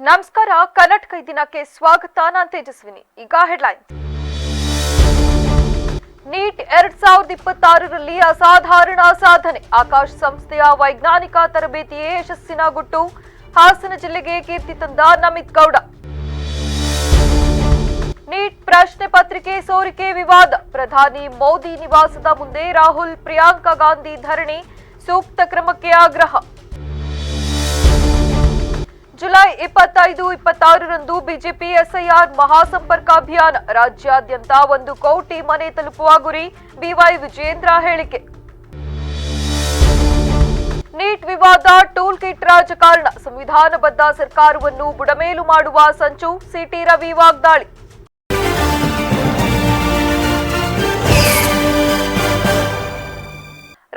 ನಮಸ್ಕಾರ. ಕರ್ನಾಟಕ ದಿನಕ್ಕೆ ಸ್ವಾಗತ. ನಾನು ತೇಜಸ್ವಿನಿ. ಈಗ ಹೆಡ್ಲೈನ್ಸ್. ನೀಟ್ 2026ರಲ್ಲಿ ಅಸಾಧಾರಣ ಸಾಧನೆ. ಆಕಾಶ್ ಸಂಸ್ಥೆಯ ವೈಜ್ಞಾನಿಕ ತರಬೇತಿಯೇ ಯಶಸ್ಸಿನ ಗುಟ್ಟು. ಹಾಸನ ಜಿಲ್ಲೆಗೆ ಕೀರ್ತಿ ತಂದ ನಮಿತ್ ಗೌಡ. ನೀಟ್ ಪ್ರಶ್ನೆ ಪತ್ರಿಕೆ ಸೋರಿಕೆ ವಿವಾದ. ಪ್ರಧಾನಿ ಮೋದಿ ನಿವಾಸದ ಮುಂದೆ ರಾಹುಲ್ ಪ್ರಿಯಾಂಕಾ ಗಾಂಧಿ ಧರಣಿ. ಸೂಕ್ತ ಕ್ರಮಕ್ಕೆ ಆಗ್ರಹ. ಜುಲೈ 25-26ರಂದು ಬಿಜೆಪಿ ಎಸ್ಐಆರ್ ಮಹಾಸಂಪರ್ಕ ಅಭಿಯಾನ. ರಾಜ್ಯಾದ್ಯಂತ 1 ಕೋಟಿ ಮನೆ ತಲುಪುವ ಗುರಿ. ಬಿವೈ ವಿಜೇಂದ್ರ ಹೇಳಿಕೆ. ನೀಟ್ ವಿವಾದ ಟೂಲ್ ಕಿಟ್ ರಾಜಕಾರಣ. ಸಂವಿಧಾನಬದ್ಧ ಸರ್ಕಾರವನ್ನು ಬುಡಮೇಲು ಮಾಡುವ ಸಂಚು. ಸಿಟಿ ರವಿ ವಾಗ್ದಾಳಿ.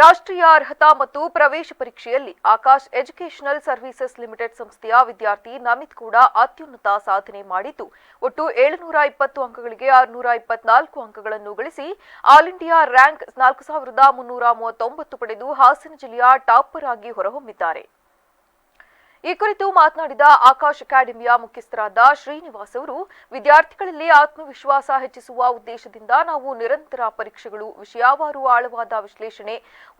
ರಾಷ್ಟ್ರೀಯ ಅರ್ಹತಾ ಮತ್ತು ಪ್ರವೇಶ ಪರೀಕ್ಷೆಯಲ್ಲಿ ಆಕಾಶ್ ಎಜುಕೇಷನಲ್ ಸರ್ವಿಸಸ್ ಲಿಮಿಟೆಡ್ ಸಂಸ್ಥೆಯ ವಿದ್ಯಾರ್ಥಿ ನಮಿತ್ ಕೂಡ ಅತ್ಯುನ್ನತ ಸಾಧನೆ ಮಾಡಿದ್ದು ಒಟ್ಟು 720 ಅಂಕಗಳಿಗೆ 624 ಅಂಕಗಳನ್ನು ಗಳಿಸಿ ಆಲ್ ಇಂಡಿಯಾ ರ್ಯಾಂಕ್ 4339 ಪಡೆದು ಹಾಸನ ಜಿಲ್ಲೆಯ ಟಾಪರ್ ಆಗಿ ಹೊರಹೊಮ್ಮಿದ್ದಾರೆ. ಈ ಕುರಿತು ಮಾತನಾಡಿದ ಆಕಾಶ್ ಅಕಾಡೆಮಿಯ ಮುಖ್ಯಸ್ಥರಾದ ಶ್ರೀನಿವಾಸ್ ಅವರು, ವಿದ್ಯಾರ್ಥಿಗಳಲ್ಲಿ ಆತ್ಮವಿಶ್ವಾಸ ಹೆಚ್ಚಿಸುವ ಉದ್ದೇಶದಿಂದ ನಾವು ನಿರಂತರ ಪರೀಕ್ಷೆಗಳು, ವಿಷಯವಾರು ಆಳವಾದ ವಿಶ್ಲೇಷಣೆ,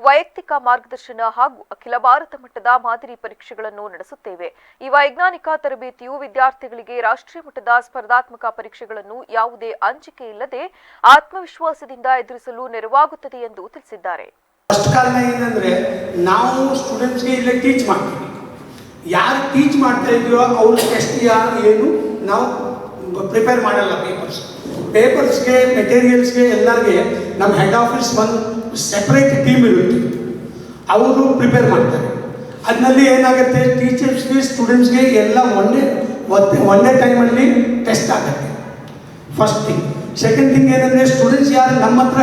ವೈಯಕ್ತಿಕ ಮಾರ್ಗದರ್ಶನ ಹಾಗೂ ಅಖಿಲ ಭಾರತ ಮಟ್ಟದ ಮಾದರಿ ಪರೀಕ್ಷೆಗಳನ್ನು ನಡೆಸುತ್ತೇವೆ. ಈ ವೈಜ್ಞಾನಿಕ ತರಬೇತಿಯು ವಿದ್ಯಾರ್ಥಿಗಳಿಗೆ ರಾಷ್ಟ್ರೀಯ ಮಟ್ಟದ ಸ್ಪರ್ಧಾತ್ಮಕ ಪರೀಕ್ಷೆಗಳನ್ನು ಯಾವುದೇ ಅಂಜಿಕೆ ಇಲ್ಲದೆ ಆತ್ಮವಿಶ್ವಾಸದಿಂದ ಎದುರಿಸಲು ನೆರವಾಗುತ್ತದೆ ಎಂದು ತಿಳಿಸಿದ್ದಾರೆ. ಯಾರು ಟೀಚ್ ಮಾಡ್ತಾ ಇದೆಯೋ ಅವ್ರ ಟೆಸ್ಟ್ ಏನು ನಾವು ಪ್ರಿಪೇರ್ ಮಾಡಲ್ಲ. ಪೇಪರ್ಸ್ಗೆ ಮೆಟೀರಿಯಲ್ಸ್ಗೆ ಎಲ್ಲರಿಗೆ ನಮ್ಮ ಹೆಡ್ ಆಫೀಸ್ ಒಂದು ಸೆಪ್ರೇಟ್ ಟೀಮ್ ಇರುತ್ತೆ, ಅವರು ಪ್ರಿಪೇರ್ ಮಾಡ್ತಾರೆ. ಅದರಲ್ಲಿ ಏನಾಗುತ್ತೆ, ಟೀಚರ್ಸ್ಗೆ ಸ್ಟೂಡೆಂಟ್ಸ್ಗೆ ಎಲ್ಲ ಒಂದೇ ಟೈಮಲ್ಲಿ ಟೆಸ್ಟ್ ಆಗುತ್ತೆ. First thing. ಸೆಕೆಂಡ್ ಥಿಂಗ್ ಏನಂದರೆ, ಸ್ಟೂಡೆಂಟ್ಸ್ ಯಾರು ನಮ್ಮ ಹತ್ರ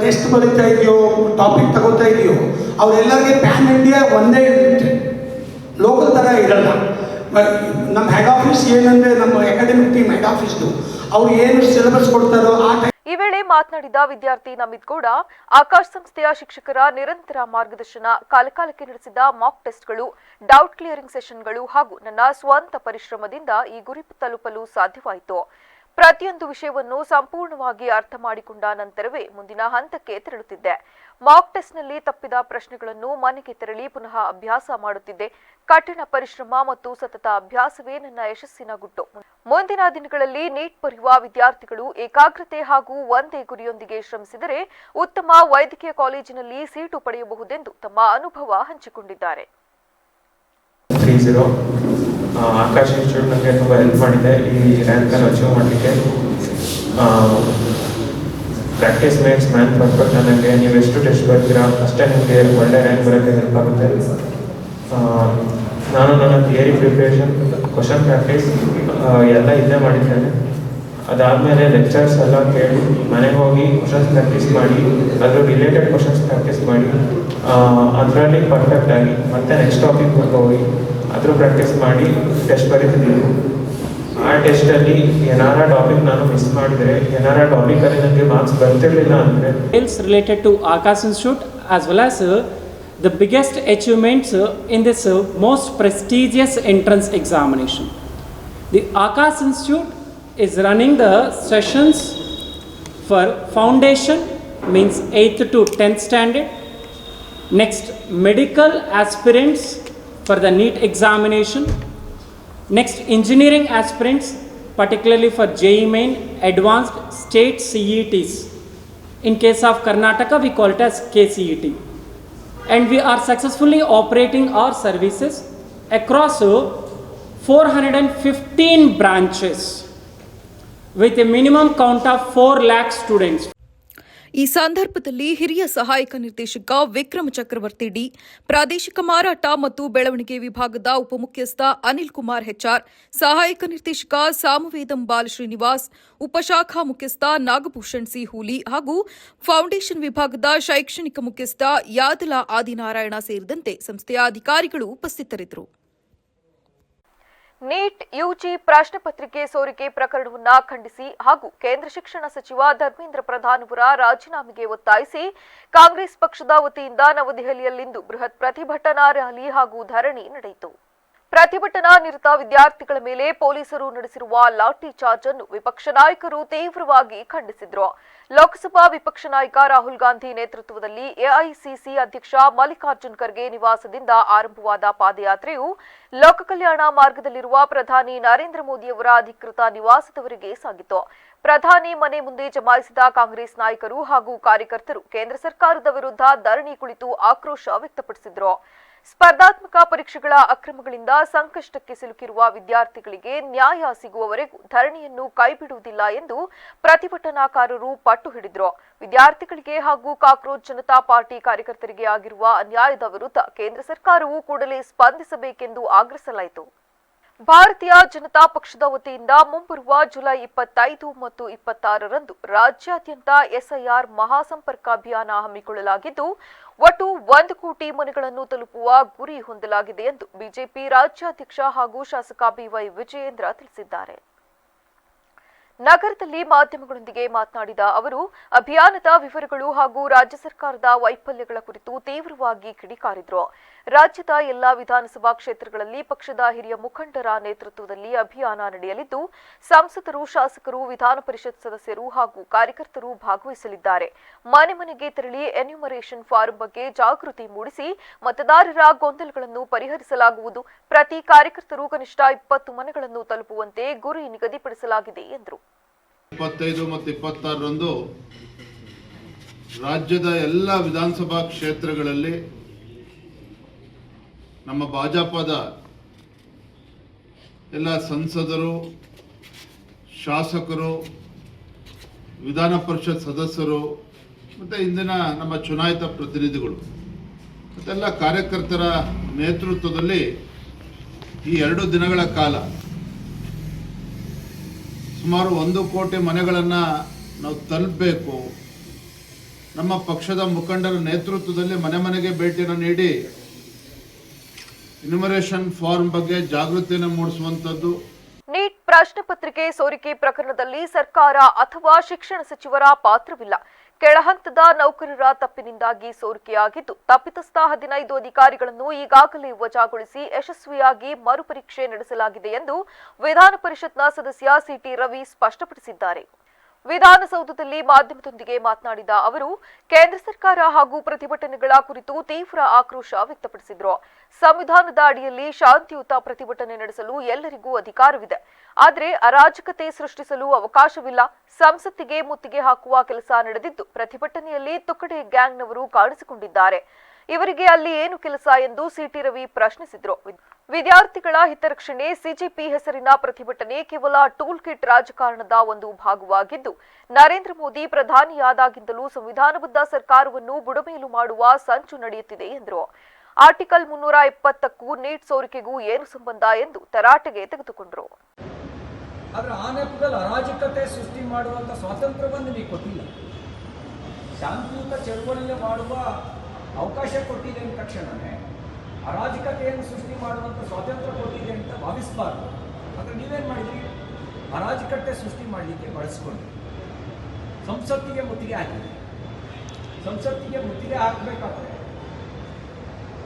ಟೆಸ್ಟ್ ಬರೀತಾ ಇದೆಯೋ, ಟಾಪಿಕ್ ತಗೋತಾ ಇದೆಯೋ, ಅವರೆಲ್ಲರಿಗೆ ಪ್ಯಾನ್ ಇಂಡಿಯಾ ಒಂದೇ ಇರುತ್ತೆ, ಲೋಕಲ್ ಥರ ಇರಲ್ಲ. ನಮ್ಮ ಹೆಡ್ ಆಫೀಸ್ ಏನಂದರೆ, ನಮ್ಮ ಅಕಾಡೆಮಿಕ್ ಟೀಮ್ ಹೆಡ್ ಆಫೀಸ್ದು ಅವ್ರು ಏನು ಸಿಲೆಬಸ್ ಕೊಡ್ತಾರೋ ಆ ಟೈಮ್. ಈ ವೇಳೆ ಮಾತನಾಡಿದ ವಿದ್ಯಾರ್ಥಿ ನಮಿತ್ ಗೌಡ, ಆಕಾಶ್ ಸಂಸ್ಥೆಯ ಶಿಕ್ಷಕರ ನಿರಂತರ ಮಾರ್ಗದರ್ಶನ, ಕಾಲಕಾಲಕ್ಕೆ ನಡೆಸಿದ ಮಾಕ್ ಟೆಸ್ಟ್ಗಳು, ಡೌಟ್ ಕ್ಲಿಯರಿಂಗ್ ಸೆಷನ್ಗಳು ಹಾಗೂ ನನ್ನ ಸ್ವಂತ ಪರಿಶ್ರಮದಿಂದ ಈ ಗುರಿ ತಲುಪಲು ಸಾಧ್ಯವಾಯಿತು. ಪ್ರತಿಯೊಂದು ವಿಷಯವನ್ನು ಸಂಪೂರ್ಣವಾಗಿ ಅರ್ಥ ಮಾಡಿಕೊಂಡ ನಂತರವೇ ಮುಂದಿನ ಹಂತಕ್ಕೆ ತೆರಳುತ್ತಿದ್ದೆ. ಮಾಕ್ ಟೆಸ್ಟ್ನಲ್ಲಿ ತಪ್ಪಿದ ಪ್ರಶ್ನೆಗಳನ್ನು ಮನೆಗೆ ತೆರಳಿ ಪುನಃ ಅಭ್ಯಾಸ ಮಾಡುತ್ತಿದ್ದೆ. ಕಠಿಣ ಪರಿಶ್ರಮ ಮತ್ತು ಸತತ ಅಭ್ಯಾಸವೇ ನನ್ನ ಯಶಸ್ಸಿನ ಗುಟ್ಟು. ಮುಂದಿನ ದಿನಗಳಲ್ಲಿ ನೀಟ್ ಬರೆಯುವ ವಿದ್ಯಾರ್ಥಿಗಳು ಏಕಾಗ್ರತೆ ಹಾಗೂ ಒಂದೇ ಗುರಿಯೊಂದಿಗೆ ಶ್ರಮಿಸಿದರೆ ಉತ್ತಮ ವೈದ್ಯಕೀಯ ಕಾಲೇಜಿನಲ್ಲಿ ಸೀಟು ಪಡೆಯಬಹುದೆಂದು ತಮ್ಮ ಅನುಭವ ಹಂಚಿಕೊಂಡಿದ್ದಾರೆ. ಆಕಾಶ್ ಇನ್ಸ್ಟಿಟ್ಯೂಟ್ ನನಗೆ ತುಂಬ ಹೆಲ್ಪ್ ಮಾಡಿದೆ ಈ ರ್ಯಾಂಕನ್ನು ಅಚೀವ್ ಮಾಡಲಿಕ್ಕೆ. Practice makes man perfect. ನನಗೆ ನೀವು ಎಷ್ಟು ಟೆಸ್ಟ್ ಬರ್ತೀರಾ ಅಷ್ಟೇ ನಿಮಗೆ ಒಳ್ಳೆ ರ್ಯಾಂಕ್ ಬರೋಕ್ಕೆ ಹೆಲ್ಪ್ ಆಗುತ್ತೆ. ನಾನು ನನ್ನ ಥಿಯರಿ ಪ್ರಿಪ್ರೇಷನ್, ಕ್ವಶನ್ ಪ್ರಾಕ್ಟೀಸ್ ಎಲ್ಲ ಇಲ್ಲೇ ಮಾಡಿದ್ದೇನೆ. ಅದಾದಮೇಲೆ ಲೆಕ್ಚರ್ಸ್ ಎಲ್ಲ ಕೇಳಿ ಮನೆಗೆ ಹೋಗಿ ಕ್ವಶನ್ಸ್ ಪ್ರಾಕ್ಟೀಸ್ ಮಾಡಿ, ಅದ್ರ ರಿಲೇಟೆಡ್ ಕ್ವಶನ್ಸ್ ಪ್ರಾಕ್ಟೀಸ್ ಮಾಡಿ ಅದರಲ್ಲಿ ಪರ್ಫೆಕ್ಟ್ ಆಗಿ ಮತ್ತೆ ನೆಕ್ಸ್ಟ್ ಟಾಪಿಕ್ ಹೋಗಿ ಅದ್ರ ಪ್ರಾಕ್ಟೀಸ್ ಮಾಡಿ ಟೆಸ್ಟ್ ಬರೀತಿದ್ದೀವಿ. ಆ ಟೆಸ್ಟಲ್ಲಿ ಏನಾರ ಟಾಪಿಕ್ ನಾನು ಮಿಸ್ ಮಾಡಿದರೆ, ಏನಾರ ಟಾಪಿಕಲ್ಲಿ ನನಗೆ ಮಾರ್ಕ್ಸ್ ಬರ್ತಿರಲಿಲ್ಲ ಅಂದರೆ, related to Akash institute as well as the biggest achievements in this most prestigious entrance examination. The Akash Institute is running the sessions for foundation, means 8th to 10th standard. Next, medical aspirants for the NEET examination. Next, engineering aspirants, particularly for JEE Main, advanced state CETs. In case of Karnataka, we call it as KCET. And we are successfully operating our services across 415 branches with a minimum count of 4 lakh students. ಈ ಸಂದರ್ಭದಲ್ಲಿ ಹಿರಿಯ ಸಹಾಯಕ ನಿರ್ದೇಶಕ ವಿಕ್ರಮ ಚಕ್ರವರ್ತಿ D, ಪ್ರಾದೇಶಿಕ ಮಾರಾಟ ಮತ್ತು ಬೆಳವಣಿಗೆ ವಿಭಾಗದ ಉಪಮುಖ್ಯಸ್ಥ ಅನಿಲ್ ಕುಮಾರ್ ಹೆಚ್ಆರ್, ಸಹಾಯಕ ನಿರ್ದೇಶಕ ಸಾಮವೇದಂ ಬಾಲಶ್ರೀನಿವಾಸ್, ಉಪಶಾಖಾ ಮುಖ್ಯಸ್ಥ ನಾಗಭೂಷಣ್ ಸಿ ಹೂಲಿ ಹಾಗೂ ಫೌಂಡೇಶನ್ ವಿಭಾಗದ ಶೈಕ್ಷಣಿಕ ಮುಖ್ಯಸ್ಥ ಯಾದಲ ಆದಿನಾರಾಯಣ ಸೇರಿದಂತೆ ಸಂಸ್ಥೆಯ ಅಧಿಕಾರಿಗಳು ಉಪಸ್ಥಿತರಿದ್ದರು. ನೀಟ್ ಯುಜಿ ಪ್ರಶ್ನೆ ಪತ್ರಿಕೆ ಸೋರಿಕೆ ಪ್ರಕರಣವನ್ನು ಖಂಡಿಸಿ ಹಾಗೂ ಕೇಂದ್ರ ಶಿಕ್ಷಣ ಸಚಿವ ಧರ್ಮೇಂದ್ರ ಪ್ರಧಾನ್ ಅವರ ರಾಜೀನಾಮೆಗೆ ಒತ್ತಾಯಿಸಿ ಕಾಂಗ್ರೆಸ್ ಪಕ್ಷದ ವತಿಯಿಂದ ನವದೆಹಲಿಯಲ್ಲಿಂದು ಬೃಹತ್ ಪ್ರತಿಭಟನಾ ರ್ಯಾಲಿ ಹಾಗೂ ಧರಣಿ ನಡೆಯಿತು. ಪ್ರತಿಭಟನಾ ನಿರತ ವಿದ್ಯಾರ್ಥಿಗಳ ಮೇಲೆ ಪೊಲೀಸರು ನಡೆಸಿರುವ ಲಾಠಿ ಚಾರ್ಜ್ ಅನ್ನು ವಿಪಕ್ಷ ನಾಯಕರು ತೀವ್ರವಾಗಿ ಖಂಡಿಸಿದ್ರು. ಲೋಕಸಭಾ ವಿಪಕ್ಷ ನಾಯಕ ರಾಹುಲ್ ಗಾಂಧಿ ನೇತೃತ್ವದಲ್ಲಿ ಎಐಸಿಸಿ ಅಧ್ಯಕ್ಷ ಮಲ್ಲಿಕಾರ್ಜುನ್ ಖರ್ಗೆ ನಿವಾಸದಿಂದ ಆರಂಭವಾದ ಪಾದಯಾತ್ರೆಯು ಲೋಕ ಕಲ್ಯಾಣ ಮಾರ್ಗದಲ್ಲಿರುವ ಪ್ರಧಾನಿ ನರೇಂದ್ರ ಮೋದಿಯವರ ಅಧಿಕೃತ ನಿವಾಸದವರೆಗೆ ಸಾಗಿತು. ಪ್ರಧಾನಿ ಮನೆ ಮುಂದೆ ಜಮಾಯಿಸಿದ ಕಾಂಗ್ರೆಸ್ ನಾಯಕರು ಹಾಗೂ ಕಾರ್ಯಕರ್ತರು ಕೇಂದ್ರ ಸರ್ಕಾರದ ವಿರುದ್ಧ ಧರಣಿ ಕುಳಿತು ಆಕ್ರೋಶ ವ್ಯಕ್ತಪಡಿಸಿದರು. ಸ್ಪರ್ಧಾತ್ಮಕ ಪರೀಕ್ಷೆಗಳ ಅಕ್ರಮಗಳಿಂದ ಸಂಕಷ್ಟಕ್ಕೆ ಸಿಲುಕಿರುವ ವಿದ್ಯಾರ್ಥಿಗಳಿಗೆ ನ್ಯಾಯ ಸಿಗುವವರೆಗೂ ಧರಣಿಯನ್ನು ಕೈಬಿಡುವುದಿಲ್ಲ ಎಂದು ಪ್ರತಿಭಟನಾಕಾರರು ಪಟ್ಟು ಹಿಡಿದರು. ವಿದ್ಯಾರ್ಥಿಗಳಿಗೆ ಹಾಗೂ ಕಾಕ್ರೋಚ್ ಜನತಾ ಪಾರ್ಟಿ ಕಾರ್ಯಕರ್ತರಿಗೆ ಆಗಿರುವ ಅನ್ಯಾಯದ ವಿರುದ್ಧ ಕೇಂದ್ರ ಸರ್ಕಾರವು ಕೂಡಲೇ ಸ್ಪಂದಿಸಬೇಕೆಂದು ಆಗ್ರಹಿಸಲಾಯಿತು. ಭಾರತೀಯ ಜನತಾ ಪಕ್ಷದ ವತಿಯಿಂದ ಮುಂಬರುವ ಜುಲೈ 25 ಮತ್ತು 26ರಂದು ರಾಜ್ಯಾದ್ಯಂತ ಎಸ್ಐಆರ್ ಮಹಾಸಂಪರ್ಕ ಅಭಿಯಾನ ಹಮ್ಮಿಕೊಳ್ಳಲಾಗಿದ್ದು, ಒಟ್ಟು 1 ಕೋಟಿ ಮನೆಗಳನ್ನು ತಲುಪುವ ಗುರಿ ಹೊಂದಲಾಗಿದೆ ಎಂದು ಬಿಜೆಪಿ ರಾಜ್ಯಾಧ್ಯಕ್ಷ ಹಾಗೂ ಶಾಸಕ ಬಿವೈ ವಿಜಯೇಂದ್ರ ತಿಳಿಸಿದ್ದಾರೆ. ನಗರದಲ್ಲಿ ಮಾಧ್ಯಮಗಳೊಂದಿಗೆ ಮಾತನಾಡಿದ ಅವರು, ಅಭಿಯಾನದ ವಿವರಗಳು ಹಾಗೂ ರಾಜ್ಯ ಸರ್ಕಾರದ ವೈಫಲ್ಯಗಳ ಕುರಿತು ತೀವ್ರವಾಗಿ ಕಿಡಿಕಾರಿದರು. ರಾಜ್ಯದ ಎಲ್ಲಾ ವಿಧಾನಸಭಾ ಕ್ಷೇತ್ರಗಳಲ್ಲಿ ಪಕ್ಷದ ಹಿರಿಯ ಮುಖಂಡರ ನೇತೃತ್ವದಲ್ಲಿ ಅಭಿಯಾನ ನಡೆಯಲಿದ್ದು, ಸಂಸದರು, ಶಾಸಕರು, ವಿಧಾನ ಪರಿಷತ್ ಸದಸ್ಯರು ಹಾಗೂ ಕಾರ್ಯಕರ್ತರು ಭಾಗವಹಿಸಲಿದ್ದಾರೆ. ಮನೆ ಮನೆಗೆ ತೆರಳಿ ಎನ್ಯುಮರೇಷನ್ ಫಾರಂ ಬಗ್ಗೆ ಜಾಗೃತಿ ಮೂಡಿಸಿ ಮತದಾರರ ಗೊಂದಲಗಳನ್ನು ಪರಿಹರಿಸಲಾಗುವುದು. ಪ್ರತಿ ಕಾರ್ಯಕರ್ತರು ಕನಿಷ್ಠ 20 ಮನೆಗಳನ್ನು ತಲುಪುವಂತೆ ಗುರಿ ನಿಗದಿಪಡಿಸಲಾಗಿದೆ ಎಂದರು. 25 ಮತ್ತು 26ರಂದು ರಾಜ್ಯದ ಎಲ್ಲ ವಿಧಾನಸಭಾ ಕ್ಷೇತ್ರಗಳಲ್ಲಿ ನಮ್ಮ ಭಾಜಪದ ಎಲ್ಲ ಸಂಸದರು, ಶಾಸಕರು, ವಿಧಾನ ಪರಿಷತ್ ಸದಸ್ಯರು ಮತ್ತು ಇಂದಿನ ನಮ್ಮ ಚುನಾಯಿತ ಪ್ರತಿನಿಧಿಗಳು ಮತ್ತೆಲ್ಲ ಕಾರ್ಯಕರ್ತರ ನೇತೃತ್ವದಲ್ಲಿ ಈ 2 ದಿನಗಳ ಕಾಲ ಸುಮಾರು 1 ಕೋಟಿ ಮನೆಗಳನ್ನು ನಾವು ತಲುಪಬೇಕು. ನಮ್ಮ ಪಕ್ಷದ ಮುಖಂಡರ ನೇತೃತ್ವದಲ್ಲಿ ಮನೆ ಮನೆಗೆ ಭೇಟಿಯನ್ನು ನೀಡಿ ಎನ್ಯುಮರೇಷನ್ ಫಾರ್ಮ್ ಬಗ್ಗೆ ಜಾಗೃತಿಯನ್ನು ಮೂಡಿಸುವಂಥದ್ದು. ನೀಟ್ ಪ್ರಶ್ನೆ ಪತ್ರಿಕೆ ಸೋರಿಕೆ ಪ್ರಕರಣದಲ್ಲಿ ಸರ್ಕಾರ ಅಥವಾ ಶಿಕ್ಷಣ ಸಚಿವರ ಪಾತ್ರವಿಲ್ಲ. ಕೆಳಹಂತದ ನೌಕರರ ತಪ್ಪಿನಿಂದಾಗಿ ಸೋರಿಕೆಯಾಗಿದ್ದು, ತಪ್ಪಿತಸ್ಥ 15 ಅಧಿಕಾರಿಗಳನ್ನು ಈಗಾಗಲೇ ವಜಾಗೊಳಿಸಿ ಯಶಸ್ವಿಯಾಗಿ ಮರುಪರೀಕ್ಷೆ ನಡೆಸಲಾಗಿದೆ ಎಂದು ವಿಧಾನ ಪರಿಷತ್ನ ಸದಸ್ಯ ಸಿಟಿ ರವಿ ಸ್ಪಷ್ಟಪಡಿಸಿದ್ದಾರೆ. ವಿಧಾನಸೌಧದಲ್ಲಿ ಮಾಧ್ಯಮದೊಂದಿಗೆ ಮಾತನಾಡಿದ ಅವರು, ಕೇಂದ್ರ ಸರ್ಕಾರ ಹಾಗೂ ಪ್ರತಿಭಟನೆಗಳ ಕುರಿತು ತೀವ್ರ ಆಕ್ರೋಶ ವ್ಯಕ್ತಪಡಿಸಿದರು. ಸಂವಿಧಾನದ ಅಡಿಯಲ್ಲಿ ಶಾಂತಿಯುತ ಪ್ರತಿಭಟನೆ ನಡೆಸಲು ಎಲ್ಲರಿಗೂ ಅಧಿಕಾರವಿದೆ. ಆದರೆ ಅರಾಜಕತೆ ಸೃಷ್ಟಿಸಲು ಅವಕಾಶವಿಲ್ಲ. ಸಂಸತ್ತಿಗೆ ಮುತ್ತಿಗೆ ಹಾಕುವ ಕೆಲಸ ನಡೆದಿದ್ದು, ಪ್ರತಿಭಟನೆಯಲ್ಲಿ ತುಕಡೆ ಗ್ಯಾಂಗ್ನವರು ಕಾಣಿಸಿಕೊಂಡಿದ್ದಾರೆ. ಇವರಿಗೆ ಅಲ್ಲಿ ಏನು ಕೆಲಸ ಎಂದು ಸಿಟಿ ರವಿ ಪ್ರಶ್ನಿಸಿದರು. ವಿದ್ಯಾರ್ಥಿಗಳ ಹಿತರಕ್ಷಣೆ ಸಿಜೆಪಿ ಹೆಸರಿನ ಪ್ರತಿಭಟನೆ ಕೇವಲ ಟೂಲ್ ಕಿಟ್ ರಾಜಕಾರಣದ ಒಂದು ಭಾಗವಾಗಿದ್ದು, ನರೇಂದ್ರ ಮೋದಿ ಪ್ರಧಾನಿಯಾದಾಗಿಂದಲೂ ಸಂವಿಧಾನಬದ್ಧ ಸರ್ಕಾರವನ್ನು ಬುಡಮೇಲು ಮಾಡುವ ಸಂಚು ನಡೆಯುತ್ತಿದೆ ಎಂದರು. ಆರ್ಟಿಕಲ್ 370ಕ್ಕೂ ನೀಟ್ ಸೋರಿಕೆಗೂ ಏನು ಸಂಬಂಧ ಎಂದು ತರಾಟೆಗೆ ತೆಗೆದುಕೊಂಡರು. ಆದರೆ ಆ ನೆಪದಲ್ಲಿ ಅರಾಜಕತೆ ಸೃಷ್ಟಿ ಮಾಡುವಂಥ ಸ್ವಾತಂತ್ರ್ಯವನ್ನು ನೀವು ಕೊಟ್ಟಿಲ್ಲ. ಶಾಂತಿಯುತ ಚಳವಳಿ ಮಾಡುವ ಅವಕಾಶ ಕೊಟ್ಟಿದೆ ಅಂದ ತಕ್ಷಣವೇ ಅರಾಜಕತೆಯನ್ನು ಸೃಷ್ಟಿ ಮಾಡುವಂಥ ಸ್ವಾತಂತ್ರ್ಯ ಕೊಟ್ಟಿದೆ ಅಂತ ಭಾವಿಸಬಾರ್ದು. ಆದರೆ ನೀವೇನು ಮಾಡಿದ್ರಿ? ಅರಾಜಕತೆ ಸೃಷ್ಟಿ ಮಾಡಲಿಕ್ಕೆ ಬಳಸ್ಕೊಂಡು ಸಂಸತ್ತಿಗೆ ಮುತ್ತಿಗೆ ಹಾಕಿದೆ. ಸಂಸತ್ತಿಗೆ ಮುತ್ತಿಗೆ ಹಾಕಬೇಕಾದ್ರೆ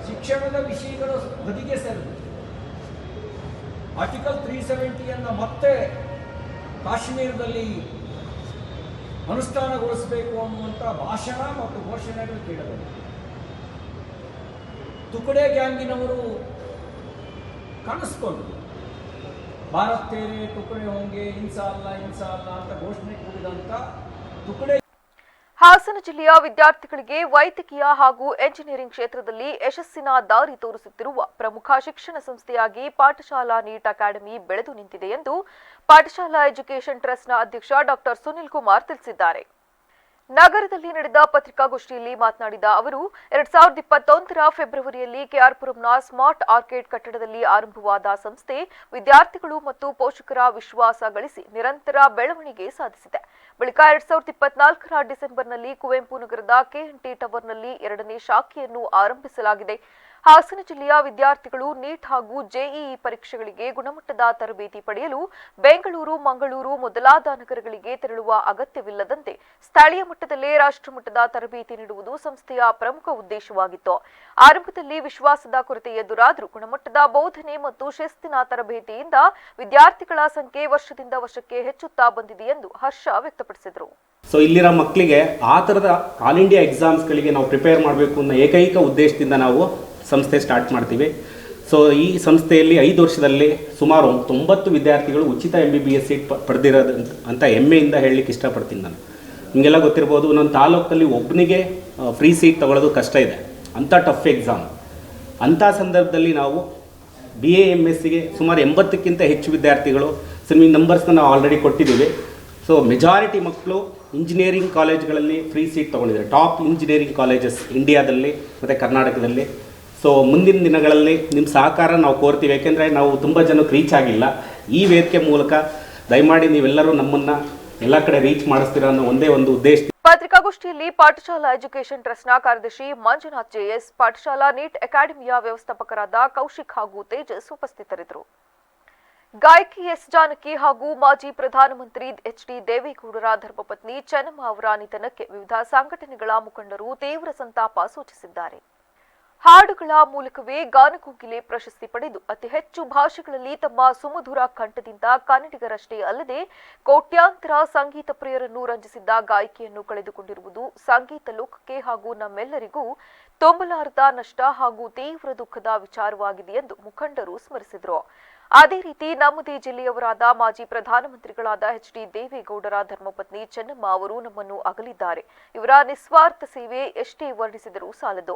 ಶಿಕ್ಷಣದ ವಿಷಯಗಳು ಬದಿಗೆ ಸೇರಿದೆ. ಆರ್ಟಿಕಲ್ 370 ಮತ್ತೆ ಕಾಶ್ಮೀರದಲ್ಲಿ ಅನುಷ್ಠಾನಗೊಳಿಸಬೇಕು ಅನ್ನುವಂಥ ಭಾಷಣ ಮತ್ತು ಘೋಷಣೆಗಳು ಕೇಳಬೇಕು. ತುಕಡೆ ಗ್ಯಾಂಗಿನವರು ಕಾಣಿಸ್ಕೊಂಡು ಭಾರತ್ ತೇರೆ ತುಕಡೆ ಹೋಂಗೆ ಹಿಂಸಾ ಅಲ್ಲ ಅಂತ ಘೋಷಣೆ ಕೂಡಿದಂಥ ತುಕಡೆ. ಹಾಸನ ಜಿಲ್ಲೆಯ ವಿದ್ಯಾರ್ಥಿಗಳಿಗೆ ವೈದ್ಯಕೀಯ ಹಾಗೂ ಎಂಜಿನಿಯರಿಂಗ್ ಕ್ಷೇತ್ರದಲ್ಲಿ ಯಶಸ್ಸಿನ ದಾರಿ ತೋರಿಸುತ್ತಿರುವ ಪ್ರಮುಖ ಶಿಕ್ಷಣ ಸಂಸ್ಥೆಯಾಗಿ ಪಾಠಶಾಲಾ ನೀಟ್ ಅಕಾಡೆಮಿ ಬೆಳೆದು ನಿಂತಿದೆ ಎಂದು ಪಾಠಶಾಲಾ ಎಜುಕೇಷನ್ ಟ್ರಸ್ಟ್ನ ಅಧ್ಯಕ್ಷ ಡಾಕ್ಟರ್ ಸುನಿಲ್ ಕುಮಾರ್ ತಿಳಿಸಿದ್ದಾರೆ. ನಗರದಲ್ಲಿ ನಡೆದ ಪತ್ರಿಕಾಗೋಷ್ಠಿಯಲ್ಲಿ ಮಾತನಾಡಿದ ಅವರು, 2021ರ ಫೆಬ್ರವರಿಯಲ್ಲಿ ಕೆಆರ್ಪುರಂನ ಸ್ಮಾರ್ಟ್ ಆರ್ಕೇಡ್ ಕಟ್ಟಡದಲ್ಲಿ ಆರಂಭವಾದ ಸಂಸ್ಥೆ ವಿದ್ಯಾರ್ಥಿಗಳು ಮತ್ತು ಪೋಷಕರ ವಿಶ್ವಾಸ ಗಳಿಸಿ ನಿರಂತರ ಬೆಳವಣಿಗೆ ಸಾಧಿಸಿದೆ. ಬಳಿಕ 2024ರ ಡಿಸೆಂಬರ್ನಲ್ಲಿ ಕುವೆಂಪು ನಗರದ ಕೆಎನ್ಟಿ ಟವರ್ನಲ್ಲಿ 2ನೇ ಶಾಖೆಯನ್ನು ಆರಂಭಿಸಲಾಗಿದೆ. ಹಾಸನ ಜಿಲ್ಲೆಯ ವಿದ್ಯಾರ್ಥಿಗಳು ನೀಟ್ ಹಾಗೂ ಜೆಇಇ ಪರೀಕ್ಷೆಗಳಿಗೆ ಗುಣಮಟ್ಟದ ತರಬೇತಿ ಪಡೆಯಲು ಬೆಂಗಳೂರು, ಮಂಗಳೂರು ಮೊದಲಾದ ನಗರಗಳಿಗೆ ತೆರಳುವ ಅಗತ್ಯವಿಲ್ಲದಂತೆ ಸ್ಥಳೀಯ ಮಟ್ಟದಲ್ಲೇ ರಾಷ್ಟ್ರಮಟ್ಟದ ತರಬೇತಿ ನೀಡುವುದು ಸಂಸ್ಥೆಯ ಪ್ರಮುಖ ಉದ್ದೇಶವಾಗಿತ್ತು. ಆರಂಭದಲ್ಲಿ ವಿಶ್ವಾಸದ ಕೊರತೆ ಎದುರಾದರೂ ಗುಣಮಟ್ಟದ ಬೋಧನೆ ಮತ್ತು ಶಿಸ್ತಿನ ತರಬೇತಿಯಿಂದ ವಿದ್ಯಾರ್ಥಿಗಳ ಸಂಖ್ಯೆ ವರ್ಷದಿಂದ ವರ್ಷಕ್ಕೆ ಹೆಚ್ಚುತ್ತಾ ಬಂದಿದೆ ಎಂದು ಹರ್ಷ ವ್ಯಕ್ತಪಡಿಸಿದರು. ಸೊ ಇಲ್ಲಿರೋ ಮಕ್ಕಳಿಗೆ ಆ ಥರದ ಆಲ್ ಇಂಡಿಯಾ ಎಕ್ಸಾಮ್ಸ್ಗಳಿಗೆ ನಾವು ಪ್ರಿಪೇರ್ ಮಾಡಬೇಕು ಅನ್ನೋ ಏಕೈಕ ಉದ್ದೇಶದಿಂದ ನಾವು ಸಂಸ್ಥೆ ಸ್ಟಾರ್ಟ್ ಮಾಡ್ತೀವಿ. ಸೊ ಈ ಸಂಸ್ಥೆಯಲ್ಲಿ 5 ವರ್ಷದಲ್ಲಿ ಸುಮಾರು 90 ವಿದ್ಯಾರ್ಥಿಗಳು ಉಚಿತ MBBS ಸೀಟ್ ಪಡೆದಿರೋದು ಅಂತ ಹೆಮ್ಮೆಯಿಂದ ಹೇಳಲಿಕ್ಕೆ ಇಷ್ಟಪಡ್ತೀನಿ ನಾನು. ನಿಮಗೆಲ್ಲ ಗೊತ್ತಿರ್ಬೋದು, ನನ್ನ ತಾಲೂಕಲ್ಲಿ ಒಬ್ಬನಿಗೆ ಫ್ರೀ ಸೀಟ್ ತೊಗೊಳ್ಳೋದು ಕಷ್ಟ ಇದೆ, ಅಂಥ ಟಫ್ ಎಕ್ಸಾಮ್. ಅಂಥ ಸಂದರ್ಭದಲ್ಲಿ ನಾವು BA MSCಗೆ ಸುಮಾರು 80ಕ್ಕಿಂತ ಹೆಚ್ಚು ವಿದ್ಯಾರ್ಥಿಗಳು, ಸೊ ಈ ನಂಬರ್ಸ್ನ ನಾವು ಆಲ್ರೆಡಿ ಕೊಟ್ಟಿದ್ದೀವಿ. ಸೊ ಮೆಜಾರಿಟಿ ಮಕ್ಕಳು ಇಂಜಿನಿಯರಿಂಗ್ ಕಾಲೇಜ್ಗಳಲ್ಲಿ ಫ್ರೀ ಸೀಟ್ ತೊಗೊಂಡಿದ್ದಾರೆ, ಟಾಪ್ ಇಂಜಿನಿಯರಿಂಗ್ ಕಾಲೇಜಸ್ ಇಂಡಿಯಾದಲ್ಲಿ ಮತ್ತು ಕರ್ನಾಟಕದಲ್ಲಿ. ಸೊ ಮುಂದಿನ ದಿನಗಳಲ್ಲಿ ನಿಮ್ಮ ಸಹಕಾರ ನಾವು ಕೋರ್ತೀವಿ, ಏಕೆಂದರೆ ನಾವು ತುಂಬ ಜನಕ್ಕೆ ರೀಚ್ ಆಗಿಲ್ಲ. ಈ ವೇದಿಕೆ ಮೂಲಕ ದಯಮಾಡಿ ನೀವೆಲ್ಲರೂ ನಮ್ಮನ್ನು ಎಲ್ಲ ಕಡೆ ರೀಚ್ ಮಾಡಿಸ್ತೀರಾ ಅನ್ನೋ ಒಂದೇ ಒಂದು ಉದ್ದೇಶ. ಪತ್ರಿಕಾಗೋಷ್ಠಿಯಲ್ಲಿ ಪಾಠಶಾಲಾ ಎಜುಕೇಷನ್ ಟ್ರಸ್ಟ್ನ ಕಾರ್ಯದರ್ಶಿ ಮಂಜುನಾಥ್ JS, ಪಾಠಶಾಲಾ ನೀಟ್ ಅಕಾಡೆಮಿಯ ವ್ಯವಸ್ಥಾಪಕರಾದ ಕೌಶಿಕ್ ಹಾಗೂ ತೇಜಸ್ ಉಪಸ್ಥಿತರಿದ್ದರು. ಗಾಯಕಿ ಎಸ್ ಜಾನಕಿ ಹಾಗೂ ಮಾಜಿ ಪ್ರಧಾನಮಂತ್ರಿ HD ದೇವೇಗೌಡರ ಧರ್ಮಪತ್ನಿ ಚೆನ್ನಮ್ಮ ಅವರ ನಿಧನಕ್ಕೆ ವಿವಿಧ ಸಂಘಟನೆಗಳ ಮುಖಂಡರು ತೀವ್ರ ಸಂತಾಪ ಸೂಚಿಸಿದ್ದಾರೆ. ಹಾಡುಗಳ ಮೂಲಕವೇ ಗಾನಕೋಗಿಲೆ ಪ್ರಶಸ್ತಿ ಪಡೆದು ಅತಿ ಹೆಚ್ಚು ಭಾಷೆಗಳಲ್ಲಿ ತಮ್ಮ ಸುಮಧುರ ಕಂಠದಿಂದ ಕನ್ನಡಿಗರಷ್ಟೇ ಅಲ್ಲದೆ ಕೋಟ್ಯಾಂತರ ಸಂಗೀತ ಪ್ರಿಯರನ್ನು ರಂಜಿಸಿದ್ದ ಗಾಯಕಿಯನ್ನು ಕಳೆದುಕೊಂಡಿರುವುದು ಸಂಗೀತ ಲೋಕಕ್ಕೆ ಹಾಗೂ ನಮ್ಮೆಲ್ಲರಿಗೂ ತುಂಬಲಾರದ ನಷ್ಟ ಹಾಗೂ ತೀವ್ರ ದುಃಖದ ವಿಚಾರವಾಗಿದೆ ಎಂದು ಮುಖಂಡರು ಸ್ಮರಿಸಿದರು. ಅದೇ ರೀತಿ ನಮ್ಮದೇ ಜಿಲ್ಲೆಯವರಾದ ಮಾಜಿ ಪ್ರಧಾನಮಂತ್ರಿಗಳಾದ HD ದೇವೇಗೌಡರ ಧರ್ಮಪತ್ನಿ ಚೆನ್ನಮ್ಮ ಅವರು ನಮ್ಮನ್ನು ಅಗಲಿದ್ದಾರೆ. ಇವರ ನಿಸ್ವಾರ್ಥ ಸೇವೆ ಎಷ್ಟೇ ವರ್ಣಿಸಿದರೂ ಸಾಲದು.